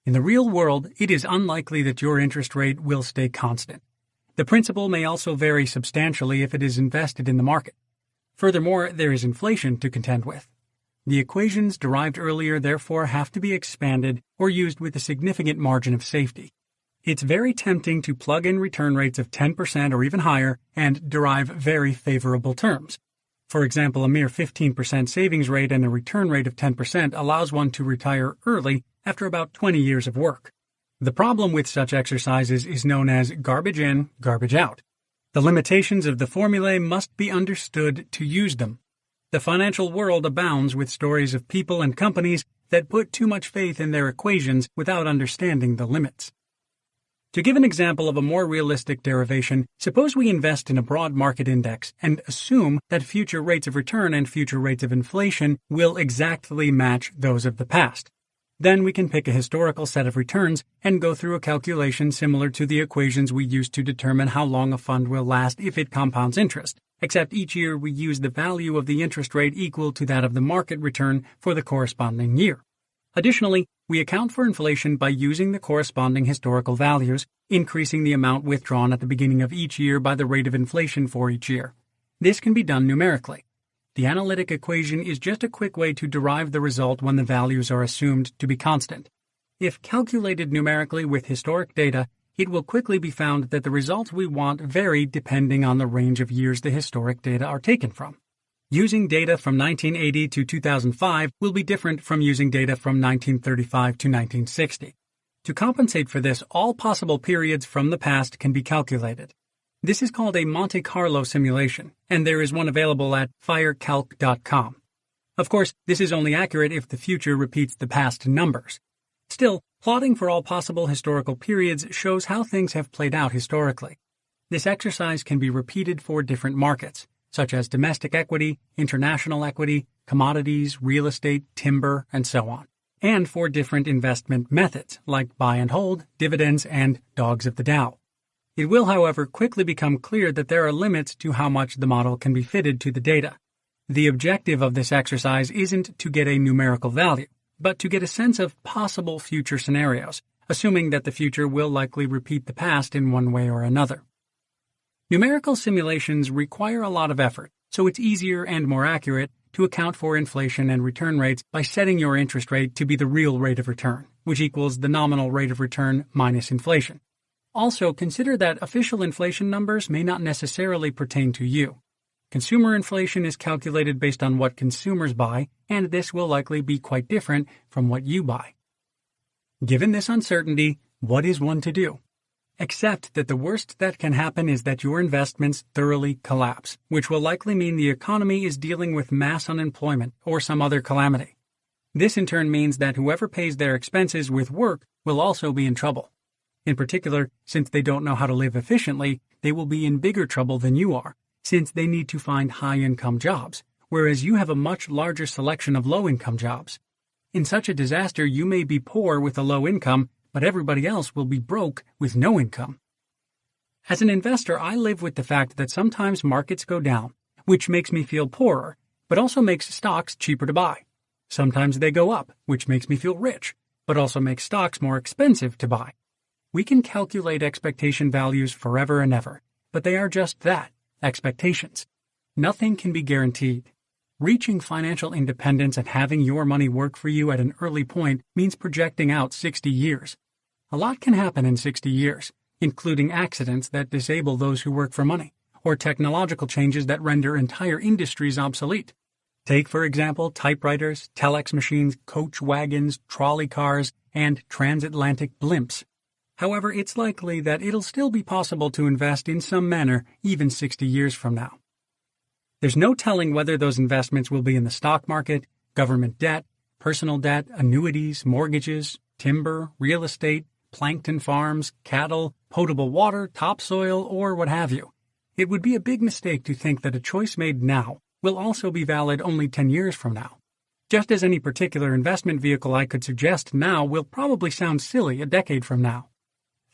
A: In the real world, it is unlikely that your interest rate will stay constant. The principal may also vary substantially if it is invested in the market. Furthermore, there is inflation to contend with. The equations derived earlier therefore have to be expanded or used with a significant margin of safety. It's very tempting to plug in return rates of 10% or even higher and derive very favorable terms. For example, a mere 15% savings rate and a return rate of 10% allows one to retire early after about 20 years of work. The problem with such exercises is known as garbage in, garbage out. The limitations of the formulae must be understood to use them. The financial world abounds with stories of people and companies that put too much faith in their equations without understanding the limits. To give an example of a more realistic derivation, suppose we invest in a broad market index and assume that future rates of return and future rates of inflation will exactly match those of the past. Then we can pick a historical set of returns and go through a calculation similar to the equations we use to determine how long a fund will last if it compounds interest, except each year we use the value of the interest rate equal to that of the market return for the corresponding year. Additionally, we account for inflation by using the corresponding historical values, increasing the amount withdrawn at the beginning of each year by the rate of inflation for each year. This can be done numerically. The analytic equation is just a quick way to derive the result when the values are assumed to be constant. If calculated numerically with historic data, it will quickly be found that the results we want vary depending on the range of years the historic data are taken from. Using data from 1980 to 2005 will be different from using data from 1935 to 1960. To compensate for this, all possible periods from the past can be calculated. This is called a Monte Carlo simulation, and there is one available at firecalc.com. Of course, this is only accurate if the future repeats the past numbers. Still, plotting for all possible historical periods shows how things have played out historically. This exercise can be repeated for different markets, such as domestic equity, international equity, commodities, real estate, timber, and so on, and for different investment methods like buy and hold, dividends, and dogs of the Dow. It will, however, quickly become clear that there are limits to how much the model can be fitted to the data. The objective of this exercise isn't to get a numerical value, but to get a sense of possible future scenarios, assuming that the future will likely repeat the past in one way or another. Numerical simulations require a lot of effort, so it's easier and more accurate to account for inflation and return rates by setting your interest rate to be the real rate of return, which equals the nominal rate of return minus inflation. Also, consider that official inflation numbers may not necessarily pertain to you. Consumer inflation is calculated based on what consumers buy, and this will likely be quite different from what you buy. Given this uncertainty, what is one to do? Accept that the worst that can happen is that your investments thoroughly collapse, which will likely mean the economy is dealing with mass unemployment or some other calamity. This in turn means that whoever pays their expenses with work will also be in trouble. In particular, since they don't know how to live efficiently, they will be in bigger trouble than you are, since they need to find high-income jobs, whereas you have a much larger selection of low-income jobs. In such a disaster, you may be poor with a low income, but everybody else will be broke with no income. As an investor, I live with the fact that sometimes markets go down, which makes me feel poorer, but also makes stocks cheaper to buy. Sometimes they go up, which makes me feel rich, but also makes stocks more expensive to buy. We can calculate expectation values forever and ever, but they are just that, expectations. Nothing can be guaranteed. Reaching financial independence and having your money work for you at an early point means projecting out 60 years. A lot can happen in 60 years, including accidents that disable those who work for money, or technological changes that render entire industries obsolete. Take, for example, typewriters, telex machines, coach wagons, trolley cars, and transatlantic blimps. However, it's likely that it'll still be possible to invest in some manner even 60 years from now. There's no telling whether those investments will be in the stock market, government debt, personal debt, annuities, mortgages, timber, real estate, plankton farms, cattle, potable water, topsoil, or what have you. It would be a big mistake to think that a choice made now will also be valid only 10 years from now. Just as any particular investment vehicle I could suggest now will probably sound silly a decade from now.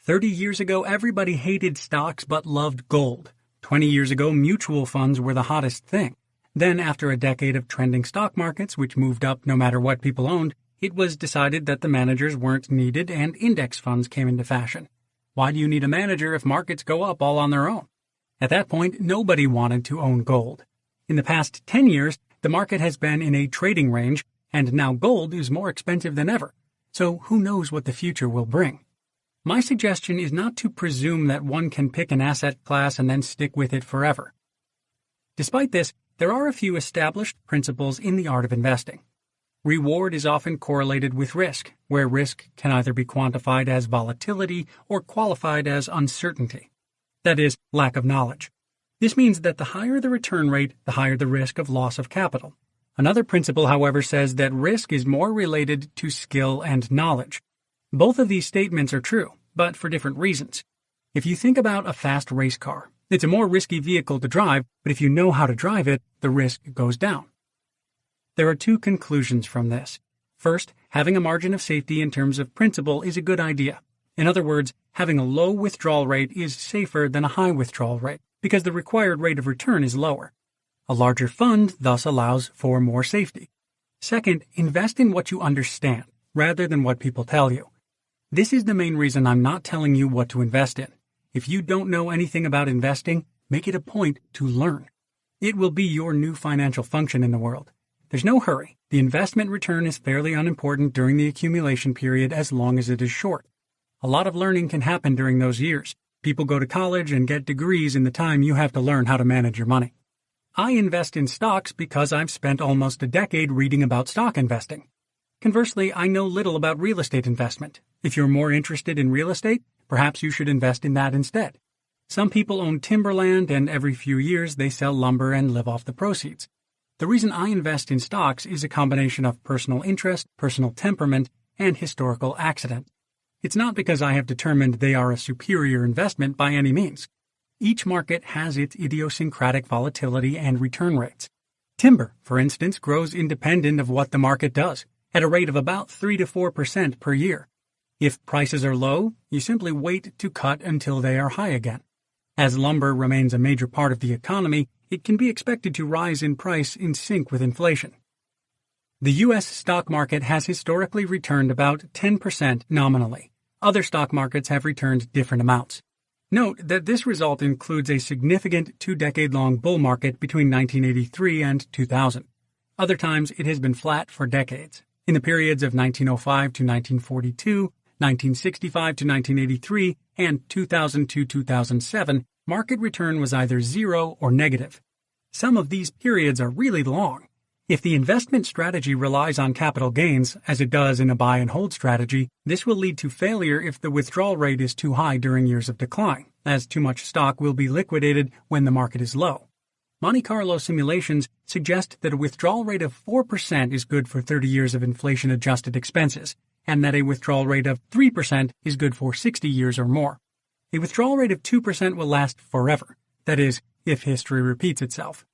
A: 30 years ago, everybody hated stocks but loved gold. 20 years ago, mutual funds were the hottest thing. Then, after a decade of trending stock markets, which moved up no matter what people owned, it was decided that the managers weren't needed and index funds came into fashion. Why do you need a manager if markets go up all on their own? At that point, nobody wanted to own gold. In the past 10 years, the market has been in a trading range, and now gold is more expensive than ever. So who knows what the future will bring? My suggestion is not to presume that one can pick an asset class and then stick with it forever. Despite this, there are a few established principles in the art of investing. Reward is often correlated with risk, where risk can either be quantified as volatility or qualified as uncertainty. That is, lack of knowledge. This means that the higher the return rate, the higher the risk of loss of capital. Another principle, however, says that risk is more related to skill and knowledge. Both of these statements are true, but for different reasons. If you think about a fast race car, it's a more risky vehicle to drive, but if you know how to drive it, the risk goes down. There are two conclusions from this. First, having a margin of safety in terms of principal is a good idea. In other words, having a low withdrawal rate is safer than a high withdrawal rate, because the required rate of return is lower. A larger fund thus allows for more safety. Second, invest in what you understand, rather than what people tell you. This is the main reason I'm not telling you what to invest in. If you don't know anything about investing, make it a point to learn. It will be your new financial function in the world. There's no hurry. The investment return is fairly unimportant during the accumulation period as long as it is short. A lot of learning can happen during those years. People go to college and get degrees in the time you have to learn how to manage your money. I invest in stocks because I've spent almost a decade reading about stock investing. Conversely, I know little about real estate investment. If you're more interested in real estate, perhaps you should invest in that instead. Some people own timberland, and every few years they sell lumber and live off the proceeds. The reason I invest in stocks is a combination of personal interest, personal temperament, and historical accident. It's not because I have determined they are a superior investment by any means. Each market has its idiosyncratic volatility and return rates. Timber, for instance, grows independent of what the market does, at a rate of about 3 to 4% per year. If prices are low, you simply wait to cut until they are high again. As lumber remains a major part of the economy, it can be expected to rise in price in sync with inflation. The U.S. stock market has historically returned about 10% nominally. Other stock markets have returned different amounts. Note that this result includes a significant 2-decade-long bull market between 1983 and 2000. Other times, it has been flat for decades. In the periods of 1905 to 1942, 1965 to 1983, and 2000 to 2007, market return was either zero or negative. Some of these periods are really long. If the investment strategy relies on capital gains, as it does in a buy and hold strategy, this will lead to failure if the withdrawal rate is too high during years of decline, as too much stock will be liquidated when the market is low. Monte Carlo simulations suggest that a withdrawal rate of 4% is good for 30 years of inflation-adjusted expenses, and that a withdrawal rate of 3% is good for 60 years or more. A withdrawal rate of 2% will last forever, that is, if history repeats itself.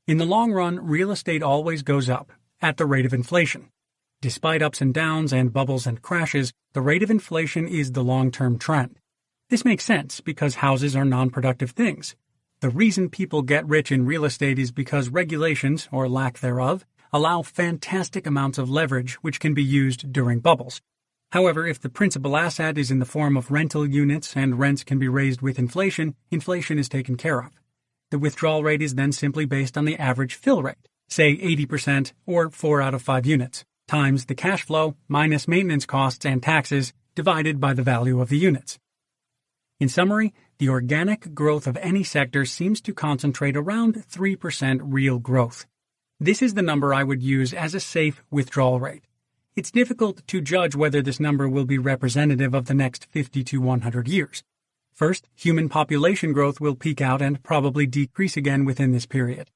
A: In the long run, real estate always goes up, at the rate of inflation. Despite ups and downs and bubbles and crashes, the rate of inflation is the long-term trend. This makes sense because houses are non-productive things. The reason people get rich in real estate is because regulations, or lack thereof, allow fantastic amounts of leverage which can be used during bubbles. However, if the principal asset is in the form of rental units and rents can be raised with inflation, inflation is taken care of. The withdrawal rate is then simply based on the average fill rate, say 80% or 4 out of 5 units, times the cash flow minus maintenance costs and taxes divided by the value of the units. In summary, the organic growth of any sector seems to concentrate around 3% real growth. This is the number I would use as a safe withdrawal rate. It's difficult to judge whether this number will be representative of the next 50 to 100 years. First, human population growth will peak out and probably decrease again within this period.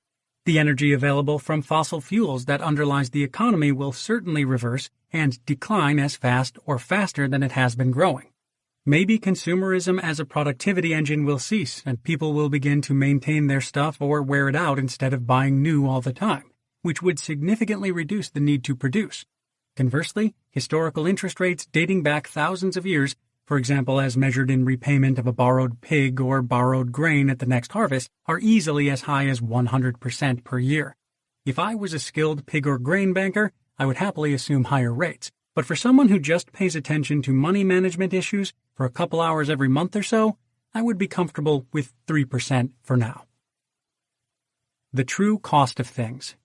A: The energy available from fossil fuels that underlies the economy will certainly reverse and decline as fast or faster than it has been growing. Maybe consumerism as a productivity engine will cease and people will begin to maintain their stuff or wear it out instead of buying new all the time, which would significantly reduce the need to produce. Conversely, historical interest rates dating back thousands of years, for example as measured in repayment of a borrowed pig or borrowed grain at the next harvest, are easily as high as 100% per year. If I was a skilled pig or grain banker, I would happily assume higher rates. But for someone who just pays attention to money management issues for a couple hours every month or so, I would be comfortable with 3% for now. The true cost of things.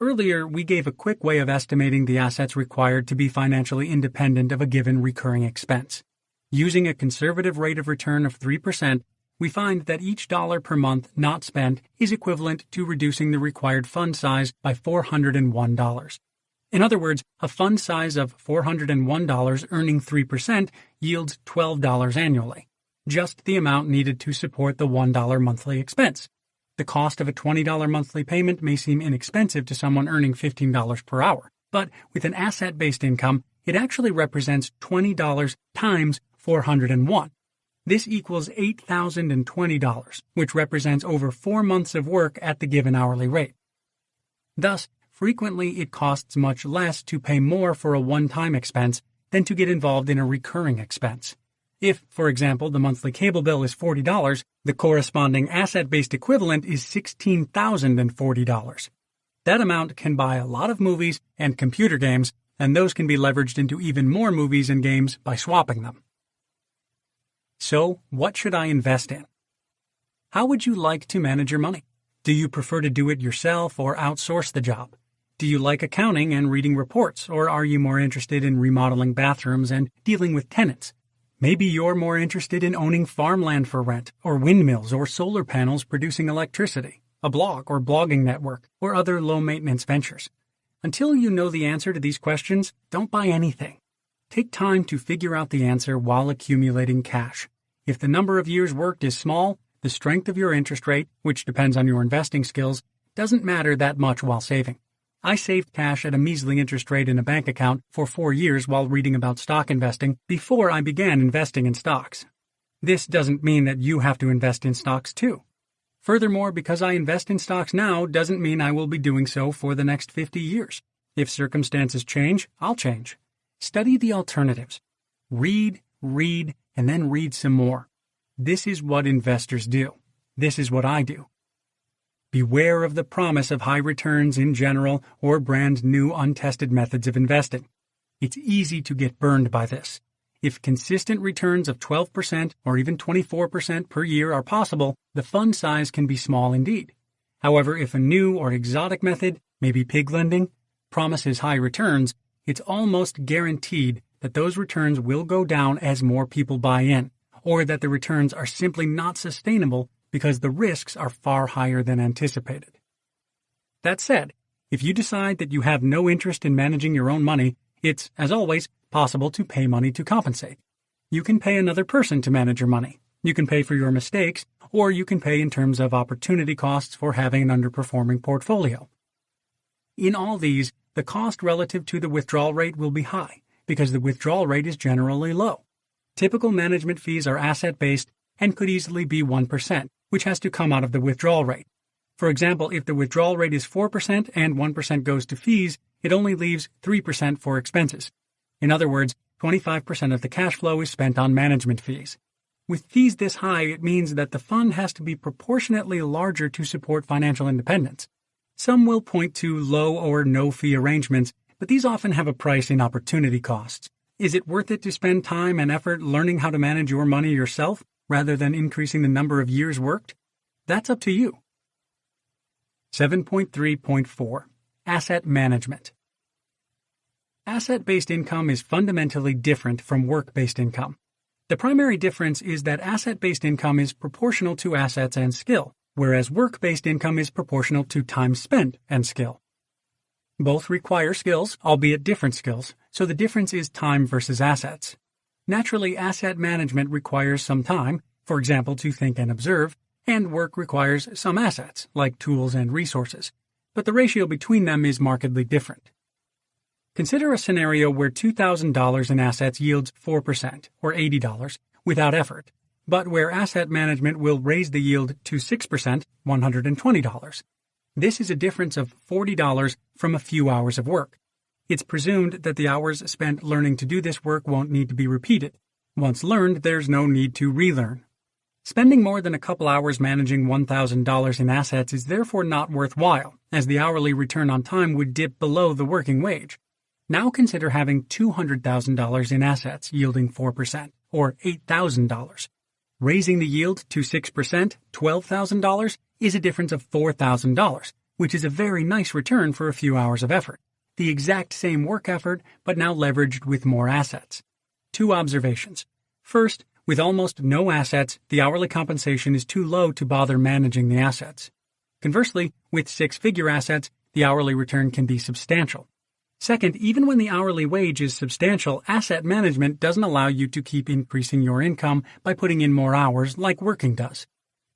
A: Earlier, we gave a quick way of estimating the assets required to be financially independent of a given recurring expense. Using a conservative rate of return of 3%, we find that each dollar per month not spent is equivalent to reducing the required fund size by $401. In other words, a fund size of $401 earning 3% yields $12 annually, just the amount needed to support the $1 monthly expense. The cost of a $20 monthly payment may seem inexpensive to someone earning $15 per hour, but with an asset-based income, it actually represents $20 times 401. This equals $8,020, which represents over 4 months of work at the given hourly rate. Thus, frequently it costs much less to pay more for a one-time expense than to get involved in a recurring expense. If, for example, the monthly cable bill is $40, the corresponding asset-based equivalent is $16,040. That amount can buy a lot of movies and computer games, and those can be leveraged into even more movies and games by swapping them. So, what should I invest in? How would you like to manage your money? Do you prefer to do it yourself or outsource the job? Do you like accounting and reading reports, or are you more interested in remodeling bathrooms and dealing with tenants? Maybe you're more interested in owning farmland for rent, or windmills or solar panels producing electricity, a blog or blogging network, or other low-maintenance ventures. Until you know the answer to these questions, don't buy anything. Take time to figure out the answer while accumulating cash. If the number of years worked is small, the strength of your interest rate, which depends on your investing skills, doesn't matter that much while saving. I saved cash at a measly interest rate in a bank account for 4 years while reading about stock investing before I began investing in stocks. This doesn't mean that you have to invest in stocks too. Furthermore, because I invest in stocks now doesn't mean I will be doing so for the next 50 years. If circumstances change, I'll change. Study the alternatives. Read, and then read some more. This is what investors do. This is what I do. Beware of the promise of high returns in general or brand new untested methods of investing. It's easy to get burned by this. If consistent returns of 12% or even 24% per year are possible, the fund size can be small indeed. However, if a new or exotic method, maybe pig lending, promises high returns, it's almost guaranteed that those returns will go down as more people buy in, or that the returns are simply not sustainable because the risks are far higher than anticipated. That said, if you decide that you have no interest in managing your own money, it's, as always, possible to pay money to compensate. You can pay another person to manage your money. You can pay for your mistakes, or you can pay in terms of opportunity costs for having an underperforming portfolio. In all these, the cost relative to the withdrawal rate will be high, because the withdrawal rate is generally low. Typical management fees are asset-based and could easily be 1%, which has to come out of the withdrawal rate. For example, if the withdrawal rate is 4% and 1% goes to fees, it only leaves 3% for expenses. In other words, 25% of the cash flow is spent on management fees. With fees this high, it means that the fund has to be proportionately larger to support financial independence. Some will point to low or no fee arrangements, but these often have a price in opportunity costs. Is it worth it to spend time and effort learning how to manage your money yourself, rather than increasing the number of years worked? That's up to you. 7.3.4 Asset Management. Asset-based income is fundamentally different from work-based income. The primary difference is that asset-based income is proportional to assets and skill, whereas work-based income is proportional to time spent and skill. Both require skills, albeit different skills, so the difference is time versus assets. Naturally, asset management requires some time, for example, to think and observe, and work requires some assets, like tools and resources, but the ratio between them is markedly different. Consider a scenario where $2,000 in assets yields 4%, or $80, without effort, but where asset management will raise the yield to 6%, $120. This is a difference of $40 from a few hours of work. It's presumed that the hours spent learning to do this work won't need to be repeated. Once learned, there's no need to relearn. Spending more than a couple hours managing $1,000 in assets is therefore not worthwhile, as the hourly return on time would dip below the working wage. Now consider having $200,000 in assets yielding 4%, or $8,000. Raising the yield to 6%, $12,000, is a difference of $4,000, which is a very nice return for a few hours of effort. The exact same work effort, but now leveraged with more assets. Two observations. First, with almost no assets, the hourly compensation is too low to bother managing the assets. Conversely, with six-figure assets, the hourly return can be substantial. Second, even when the hourly wage is substantial, asset management doesn't allow you to keep increasing your income by putting in more hours like working does.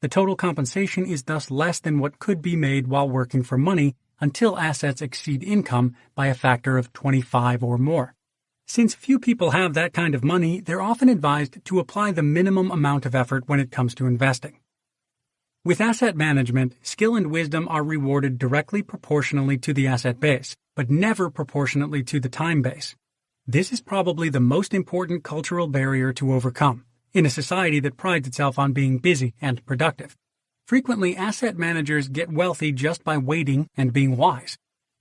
A: The total compensation is thus less than what could be made while working for money until assets exceed income by a factor of 25 or more. Since few people have that kind of money, they're often advised to apply the minimum amount of effort when it comes to investing. With asset management, skill and wisdom are rewarded directly proportionally to the asset base, but never proportionately to the time base. This is probably the most important cultural barrier to overcome, in a society that prides itself on being busy and productive. Frequently, asset managers get wealthy just by waiting and being wise.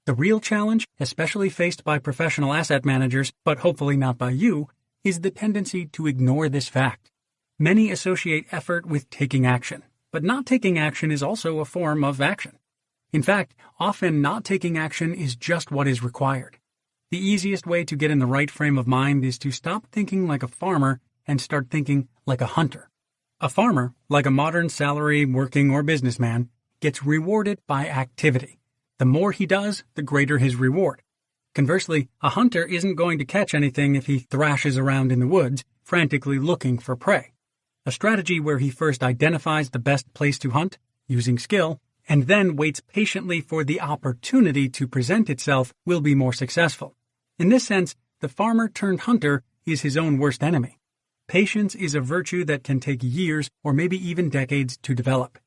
A: The real challenge, especially faced by professional asset managers, but hopefully not by you, is the tendency to ignore this fact. Many associate effort with taking action, but not taking action is also a form of action. In fact, often not taking action is just what is required. The easiest way to get in the right frame of mind is to stop thinking like a farmer and start thinking like a hunter. A farmer, like a modern salary, working, or businessman, gets rewarded by activity. The more he does, the greater his reward. Conversely, a hunter isn't going to catch anything if he thrashes around in the woods, frantically looking for prey. A strategy where he first identifies the best place to hunt, using skill, and then waits patiently for the opportunity to present itself will be more successful. In this sense, the farmer-turned-hunter is his own worst enemy. Patience is a virtue that can take years or maybe even decades to develop.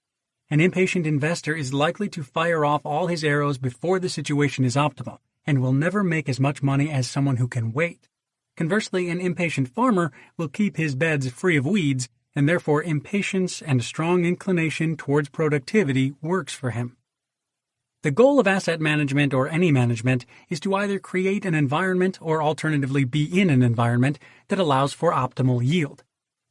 A: An impatient investor is likely to fire off all his arrows before the situation is optimal and will never make as much money as someone who can wait. Conversely, an impatient farmer will keep his beds free of weeds, and therefore impatience and a strong inclination towards productivity works for him. The goal of asset management or any management is to either create an environment or alternatively be in an environment that allows for optimal yield.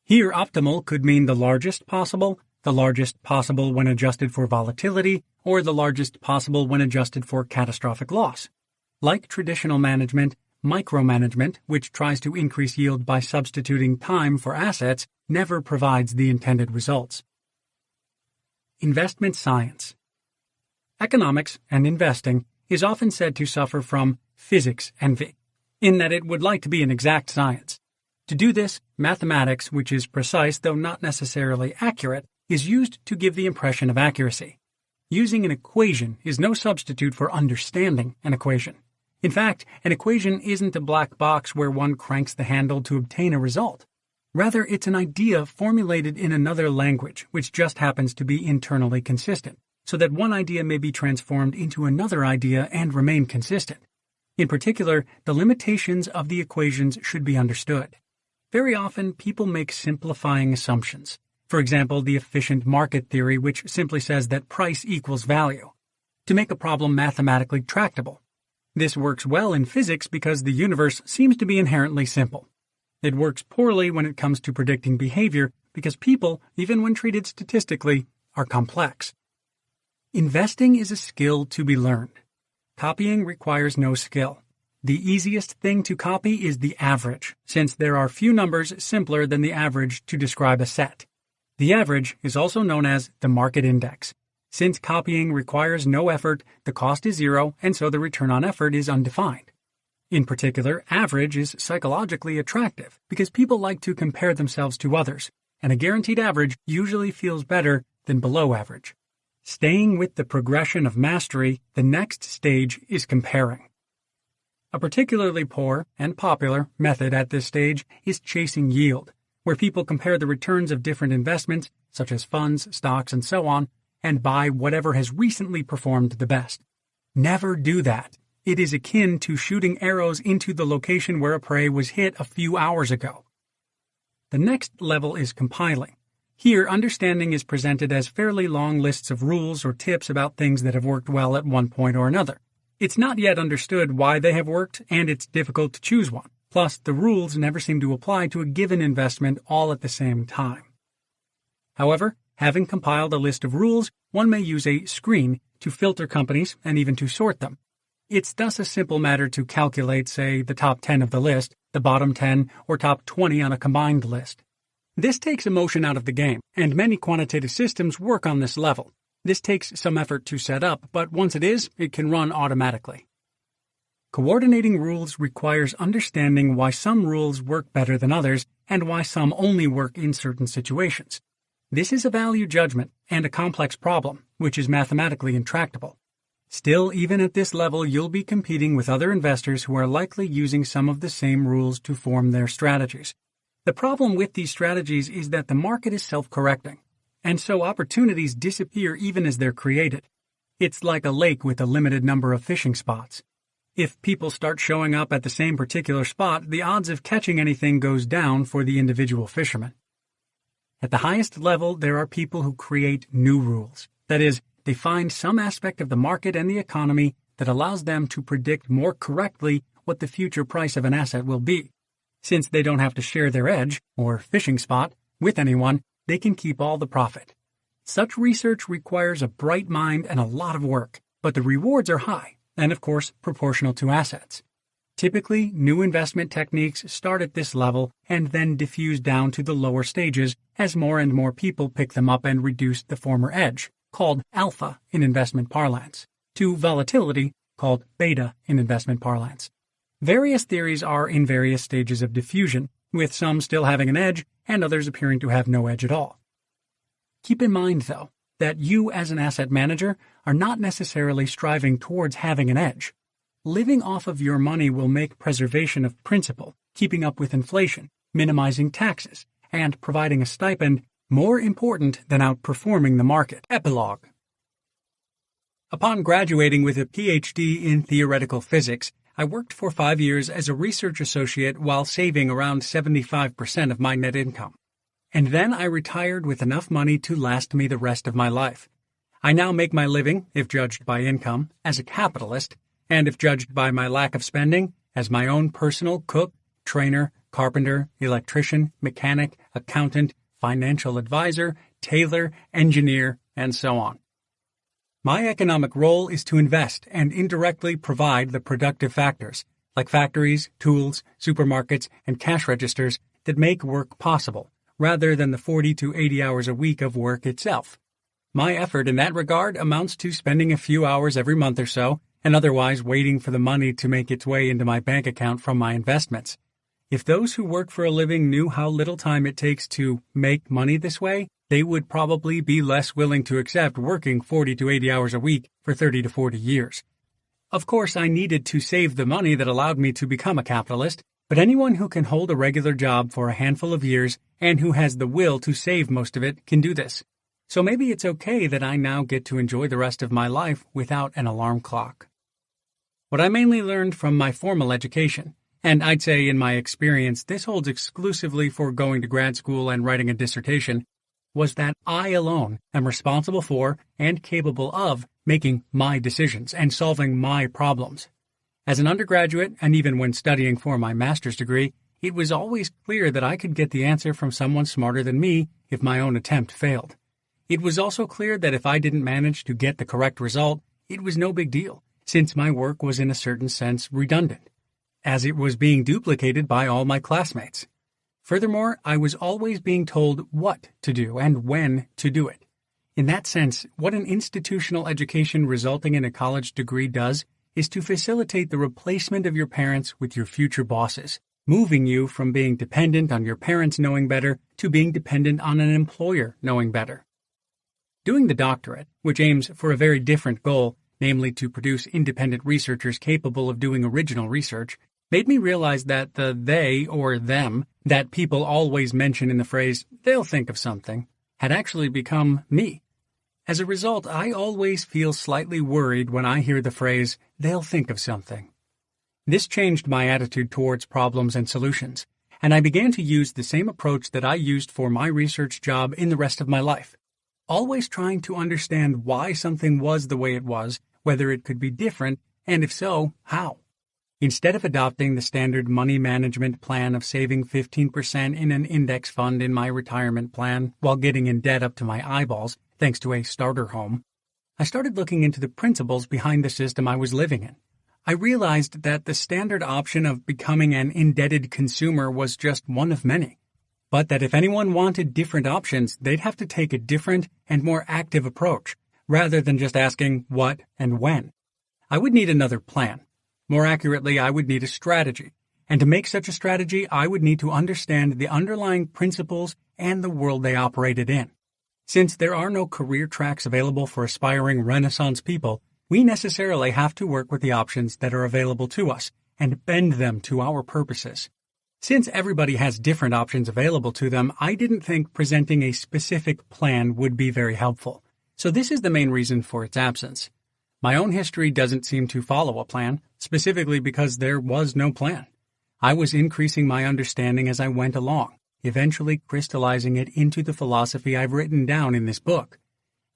A: Here, optimal could mean the largest possible when adjusted for volatility, or the largest possible when adjusted for catastrophic loss. Like traditional management, micromanagement, which tries to increase yield by substituting time for assets, never provides the intended results. Investment science. Economics and investing is often said to suffer from physics envy, in that it would like to be an exact science. To do this, mathematics, which is precise though not necessarily accurate, is used to give the impression of accuracy. Using an equation is no substitute for understanding an equation. In fact, an equation isn't a black box where one cranks the handle to obtain a result. Rather, it's an idea formulated in another language, which just happens to be internally consistent, so that one idea may be transformed into another idea and remain consistent. In particular, the limitations of the equations should be understood. Very often, people make simplifying assumptions. For example, the efficient market theory, which simply says that price equals value, to make a problem mathematically tractable. This works well in physics because the universe seems to be inherently simple. It works poorly when it comes to predicting behavior because people, even when treated statistically, are complex. Investing is a skill to be learned. Copying requires no skill. The easiest thing to copy is the average, since there are few numbers simpler than the average to describe a set. The average is also known as the market index. Since copying requires no effort, the cost is zero, and so the return on effort is undefined. In particular, average is psychologically attractive because people like to compare themselves to others, and a guaranteed average usually feels better than below average. Staying with the progression of mastery, the next stage is comparing. A particularly poor and popular method at this stage is chasing yield, where people compare the returns of different investments, such as funds, stocks, and so on, and buy whatever has recently performed the best. Never do that. It is akin to shooting arrows into the location where a prey was hit a few hours ago. The next level is compiling. Here, understanding is presented as fairly long lists of rules or tips about things that have worked well at one point or another. It's not yet understood why they have worked, and it's difficult to choose one. Plus, the rules never seem to apply to a given investment all at the same time. However, having compiled a list of rules, one may use a screen to filter companies and even to sort them. It's thus a simple matter to calculate, say, the top 10 of the list, the bottom 10, or top 20 on a combined list. This takes emotion out of the game, and many quantitative systems work on this level. This takes some effort to set up, but once it is, it can run automatically. Coordinating rules requires understanding why some rules work better than others and why some only work in certain situations. This is a value judgment and a complex problem, which is mathematically intractable. Still, even at this level, you'll be competing with other investors who are likely using some of the same rules to form their strategies. The problem with these strategies is that the market is self-correcting, and so opportunities disappear even as they're created. It's like a lake with a limited number of fishing spots. If people start showing up at the same particular spot, the odds of catching anything goes down for the individual fisherman. At the highest level, there are people who create new rules. That is, they find some aspect of the market and the economy that allows them to predict more correctly what the future price of an asset will be. Since they don't have to share their edge, or fishing spot, with anyone, they can keep all the profit. Such research requires a bright mind and a lot of work, but the rewards are high, and of course, proportional to assets. Typically, new investment techniques start at this level and then diffuse down to the lower stages as more and more people pick them up and reduce the former edge, called alpha in investment parlance, to volatility, called beta in investment parlance. Various theories are in various stages of diffusion, with some still having an edge and others appearing to have no edge at all. Keep in mind, though, that you as an asset manager are not necessarily striving towards having an edge. Living off of your money will make preservation of principal, keeping up with inflation, minimizing taxes, and providing a stipend more important than outperforming the market. Epilogue. Upon graduating with a PhD in theoretical physics, I worked for 5 years as a research associate while saving around 75% of my net income. And then I retired with enough money to last me the rest of my life. I now make my living, if judged by income, as a capitalist, and if judged by my lack of spending, as my own personal cook, trainer, carpenter, electrician, mechanic, accountant, financial advisor, tailor, engineer, and so on. My economic role is to invest and indirectly provide the productive factors, like factories, tools, supermarkets, and cash registers that make work possible, rather than the 40 to 80 hours a week of work itself. My effort in that regard amounts to spending a few hours every month or so, and otherwise waiting for the money to make its way into my bank account from my investments. If those who work for a living knew how little time it takes to make money this way, they would probably be less willing to accept working 40 to 80 hours a week for 30 to 40 years. Of course, I needed to save the money that allowed me to become a capitalist, but anyone who can hold a regular job for a handful of years and who has the will to save most of it can do this. So maybe it's okay that I now get to enjoy the rest of my life without an alarm clock. What I mainly learned from my formal education, and I'd say in my experience this holds exclusively for going to grad school and writing a dissertation, was that I alone am responsible for and capable of making my decisions and solving my problems. As an undergraduate, and even when studying for my master's degree, it was always clear that I could get the answer from someone smarter than me if my own attempt failed. It was also clear that if I didn't manage to get the correct result, it was no big deal, since my work was in a certain sense redundant, as it was being duplicated by all my classmates. Furthermore, I was always being told what to do and when to do it. In that sense, what an institutional education resulting in a college degree does is to facilitate the replacement of your parents with your future bosses, moving you from being dependent on your parents knowing better to being dependent on an employer knowing better. Doing the doctorate, which aims for a very different goal, namely to produce independent researchers capable of doing original research, made me realize that the they or them that people always mention in the phrase, they'll think of something, had actually become me. As a result, I always feel slightly worried when I hear the phrase, they'll think of something. This changed my attitude towards problems and solutions, and I began to use the same approach that I used for my research job in the rest of my life, always trying to understand why something was the way it was, whether it could be different, and if so, how. Instead of adopting the standard money management plan of saving 15% in an index fund in my retirement plan while getting in debt up to my eyeballs, thanks to a starter home, I started looking into the principles behind the system I was living in. I realized that the standard option of becoming an indebted consumer was just one of many, but that if anyone wanted different options, they'd have to take a different and more active approach, rather than just asking what and when. I would need another plan. More accurately, I would need a strategy, and to make such a strategy, I would need to understand the underlying principles and the world they operated in. Since there are no career tracks available for aspiring Renaissance people, we necessarily have to work with the options that are available to us and bend them to our purposes. Since everybody has different options available to them, I didn't think presenting a specific plan would be very helpful. So this is the main reason for its absence. My own history doesn't seem to follow a plan, specifically because there was no plan. I was increasing my understanding as I went along, eventually crystallizing it into the philosophy I've written down in this book.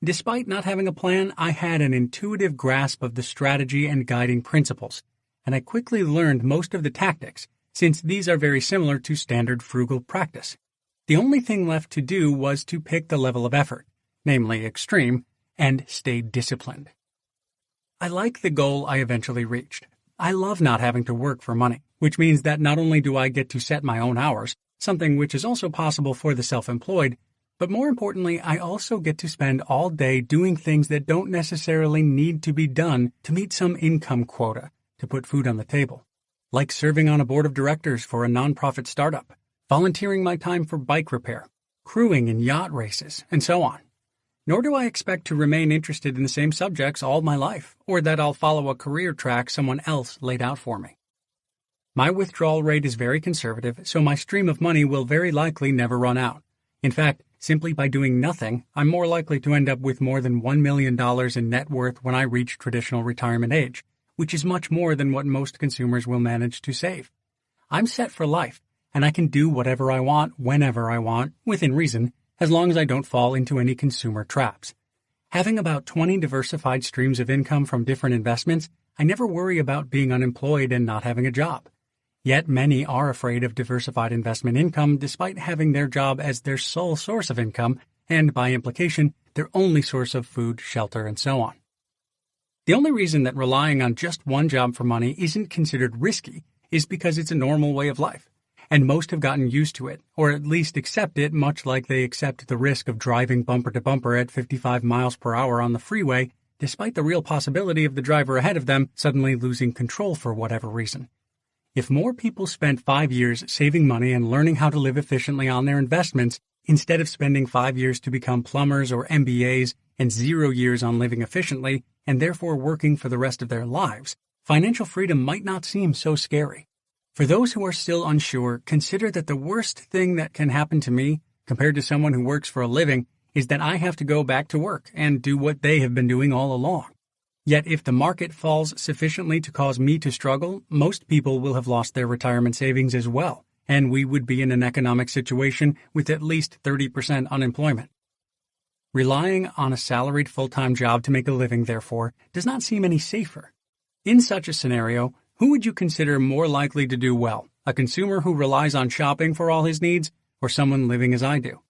A: Despite not having a plan, I had an intuitive grasp of the strategy and guiding principles, and I quickly learned most of the tactics, since these are very similar to standard frugal practice. The only thing left to do was to pick the level of effort, namely extreme, and stay disciplined. I like the goal I eventually reached. I love not having to work for money, which means that not only do I get to set my own hours, something which is also possible for the self-employed, but more importantly, I also get to spend all day doing things that don't necessarily need to be done to meet some income quota to put food on the table, like serving on a board of directors for a nonprofit startup, volunteering my time for bike repair, crewing in yacht races, and so on. Nor do I expect to remain interested in the same subjects all my life, or that I'll follow a career track someone else laid out for me. My withdrawal rate is very conservative, so my stream of money will very likely never run out. In fact, simply by doing nothing, I'm more likely to end up with more than $1 million in net worth when I reach traditional retirement age, which is much more than what most consumers will manage to save. I'm set for life, and I can do whatever I want, whenever I want, within reason, as long as I don't fall into any consumer traps. Having about 20 diversified streams of income from different investments, I never worry about being unemployed and not having a job. Yet many are afraid of diversified investment income despite having their job as their sole source of income and, by implication, their only source of food, shelter, and so on. The only reason that relying on just one job for money isn't considered risky is because it's a normal way of life, and most have gotten used to it, or at least accept it much like they accept the risk of driving bumper to bumper at 55 miles per hour on the freeway, despite the real possibility of the driver ahead of them suddenly losing control for whatever reason. If more people spent 5 years saving money and learning how to live efficiently on their investments, instead of spending 5 years to become plumbers or MBAs and 0 years on living efficiently, and therefore working for the rest of their lives, financial freedom might not seem so scary. For those who are still unsure, consider that the worst thing that can happen to me, compared to someone who works for a living, is that I have to go back to work and do what they have been doing all along. Yet if the market falls sufficiently to cause me to struggle, most people will have lost their retirement savings as well, and we would be in an economic situation with at least 30% unemployment. Relying on a salaried full-time job to make a living, therefore, does not seem any safer. In such a scenario, who would you consider more likely to do well, a consumer who relies on shopping for all his needs, or someone living as I do?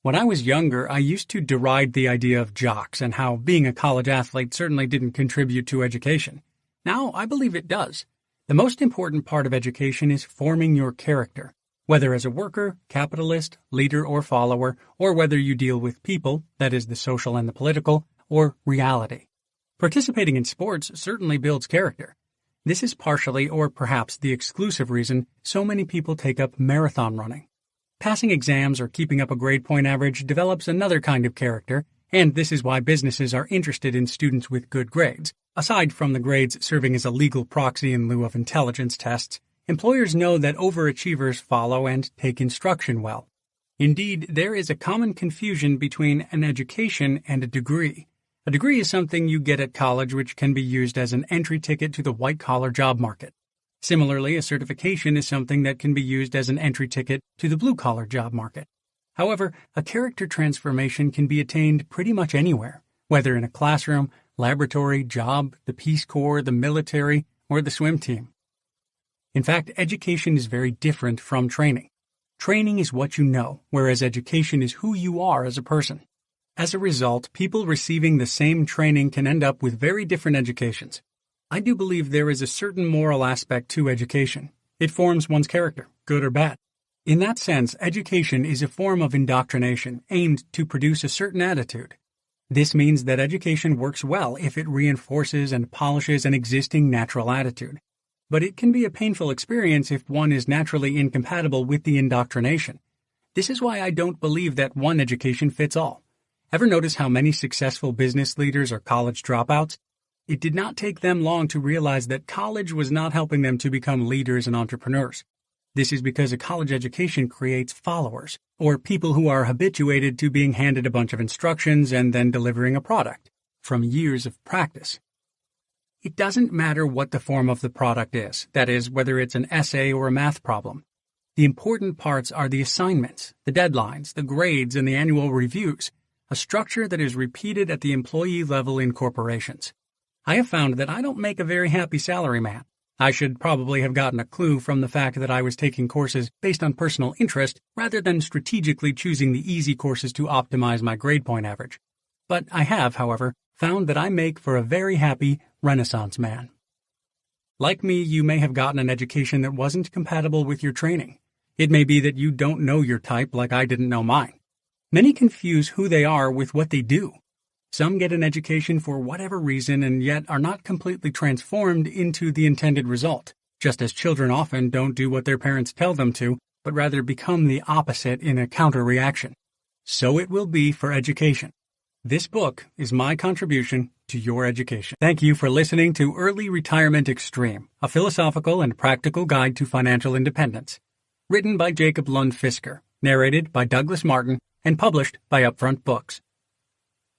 A: When I was younger, I used to deride the idea of jocks and how being a college athlete certainly didn't contribute to education. Now, I believe it does. The most important part of education is forming your character, whether as a worker, capitalist, leader, or follower, or whether you deal with people, that is the social and the political, or reality. Participating in sports certainly builds character. This is partially, or perhaps the exclusive reason, so many people take up marathon running. Passing exams or keeping up a grade point average develops another kind of character, And this is why businesses are interested in students with good grades. Aside from the grades serving as a legal proxy in lieu of intelligence tests, employers know that overachievers follow and take instruction well. Indeed, there is a common confusion between an education and a degree. A degree is something you get at college which can be used as an entry ticket to the white-collar job market. Similarly, a certification is something that can be used as an entry ticket to the blue-collar job market. However, a character transformation can be attained pretty much anywhere, whether in a classroom, laboratory, job, the Peace Corps, the military, or the swim team. In fact, education is very different from training. Training is what you know, whereas education is who you are as a person. As a result, people receiving the same training can end up with very different educations. I do believe there is a certain moral aspect to education. It forms one's character, good or bad. In that sense, education is a form of indoctrination aimed to produce a certain attitude. This means that education works well if it reinforces and polishes an existing natural attitude. But it can be a painful experience if one is naturally incompatible with the indoctrination. This is why I don't believe that one education fits all. Ever notice how many successful business leaders are college dropouts? It did not take them long to realize that college was not helping them to become leaders and entrepreneurs. This is because a college education creates followers, or people who are habituated to being handed a bunch of instructions and then delivering a product, from years of practice. It doesn't matter what the form of the product is, that is, whether it's an essay or a math problem. The important parts are the assignments, the deadlines, the grades, and the annual reviews, a structure that is repeated at the employee level in corporations. I have found that I don't make a very happy salaryman. I should probably have gotten a clue from the fact that I was taking courses based on personal interest rather than strategically choosing the easy courses to optimize my grade point average. But I have, however, found that I make for a very happy Renaissance man. Like me, you may have gotten an education that wasn't compatible with your training. It may be that you don't know your type like I didn't know mine. Many confuse who they are with what they do. Some get an education for whatever reason and yet are not completely transformed into the intended result, just as children often don't do what their parents tell them to, but rather become the opposite in a counter-reaction. So it will be for education. This book is my contribution to your education. Thank you for listening to Early Retirement Extreme, a philosophical and practical guide to financial independence. Written by Jacob Lund Fisker, narrated by Douglas Martin, and published by Upfront Books.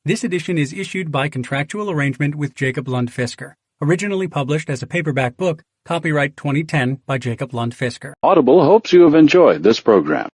A: This edition is issued by contractual arrangement with Jacob Lund Fisker. Originally published as a paperback book, copyright 2010 by Jacob Lund Fisker.
B: Audible hopes you have enjoyed this program.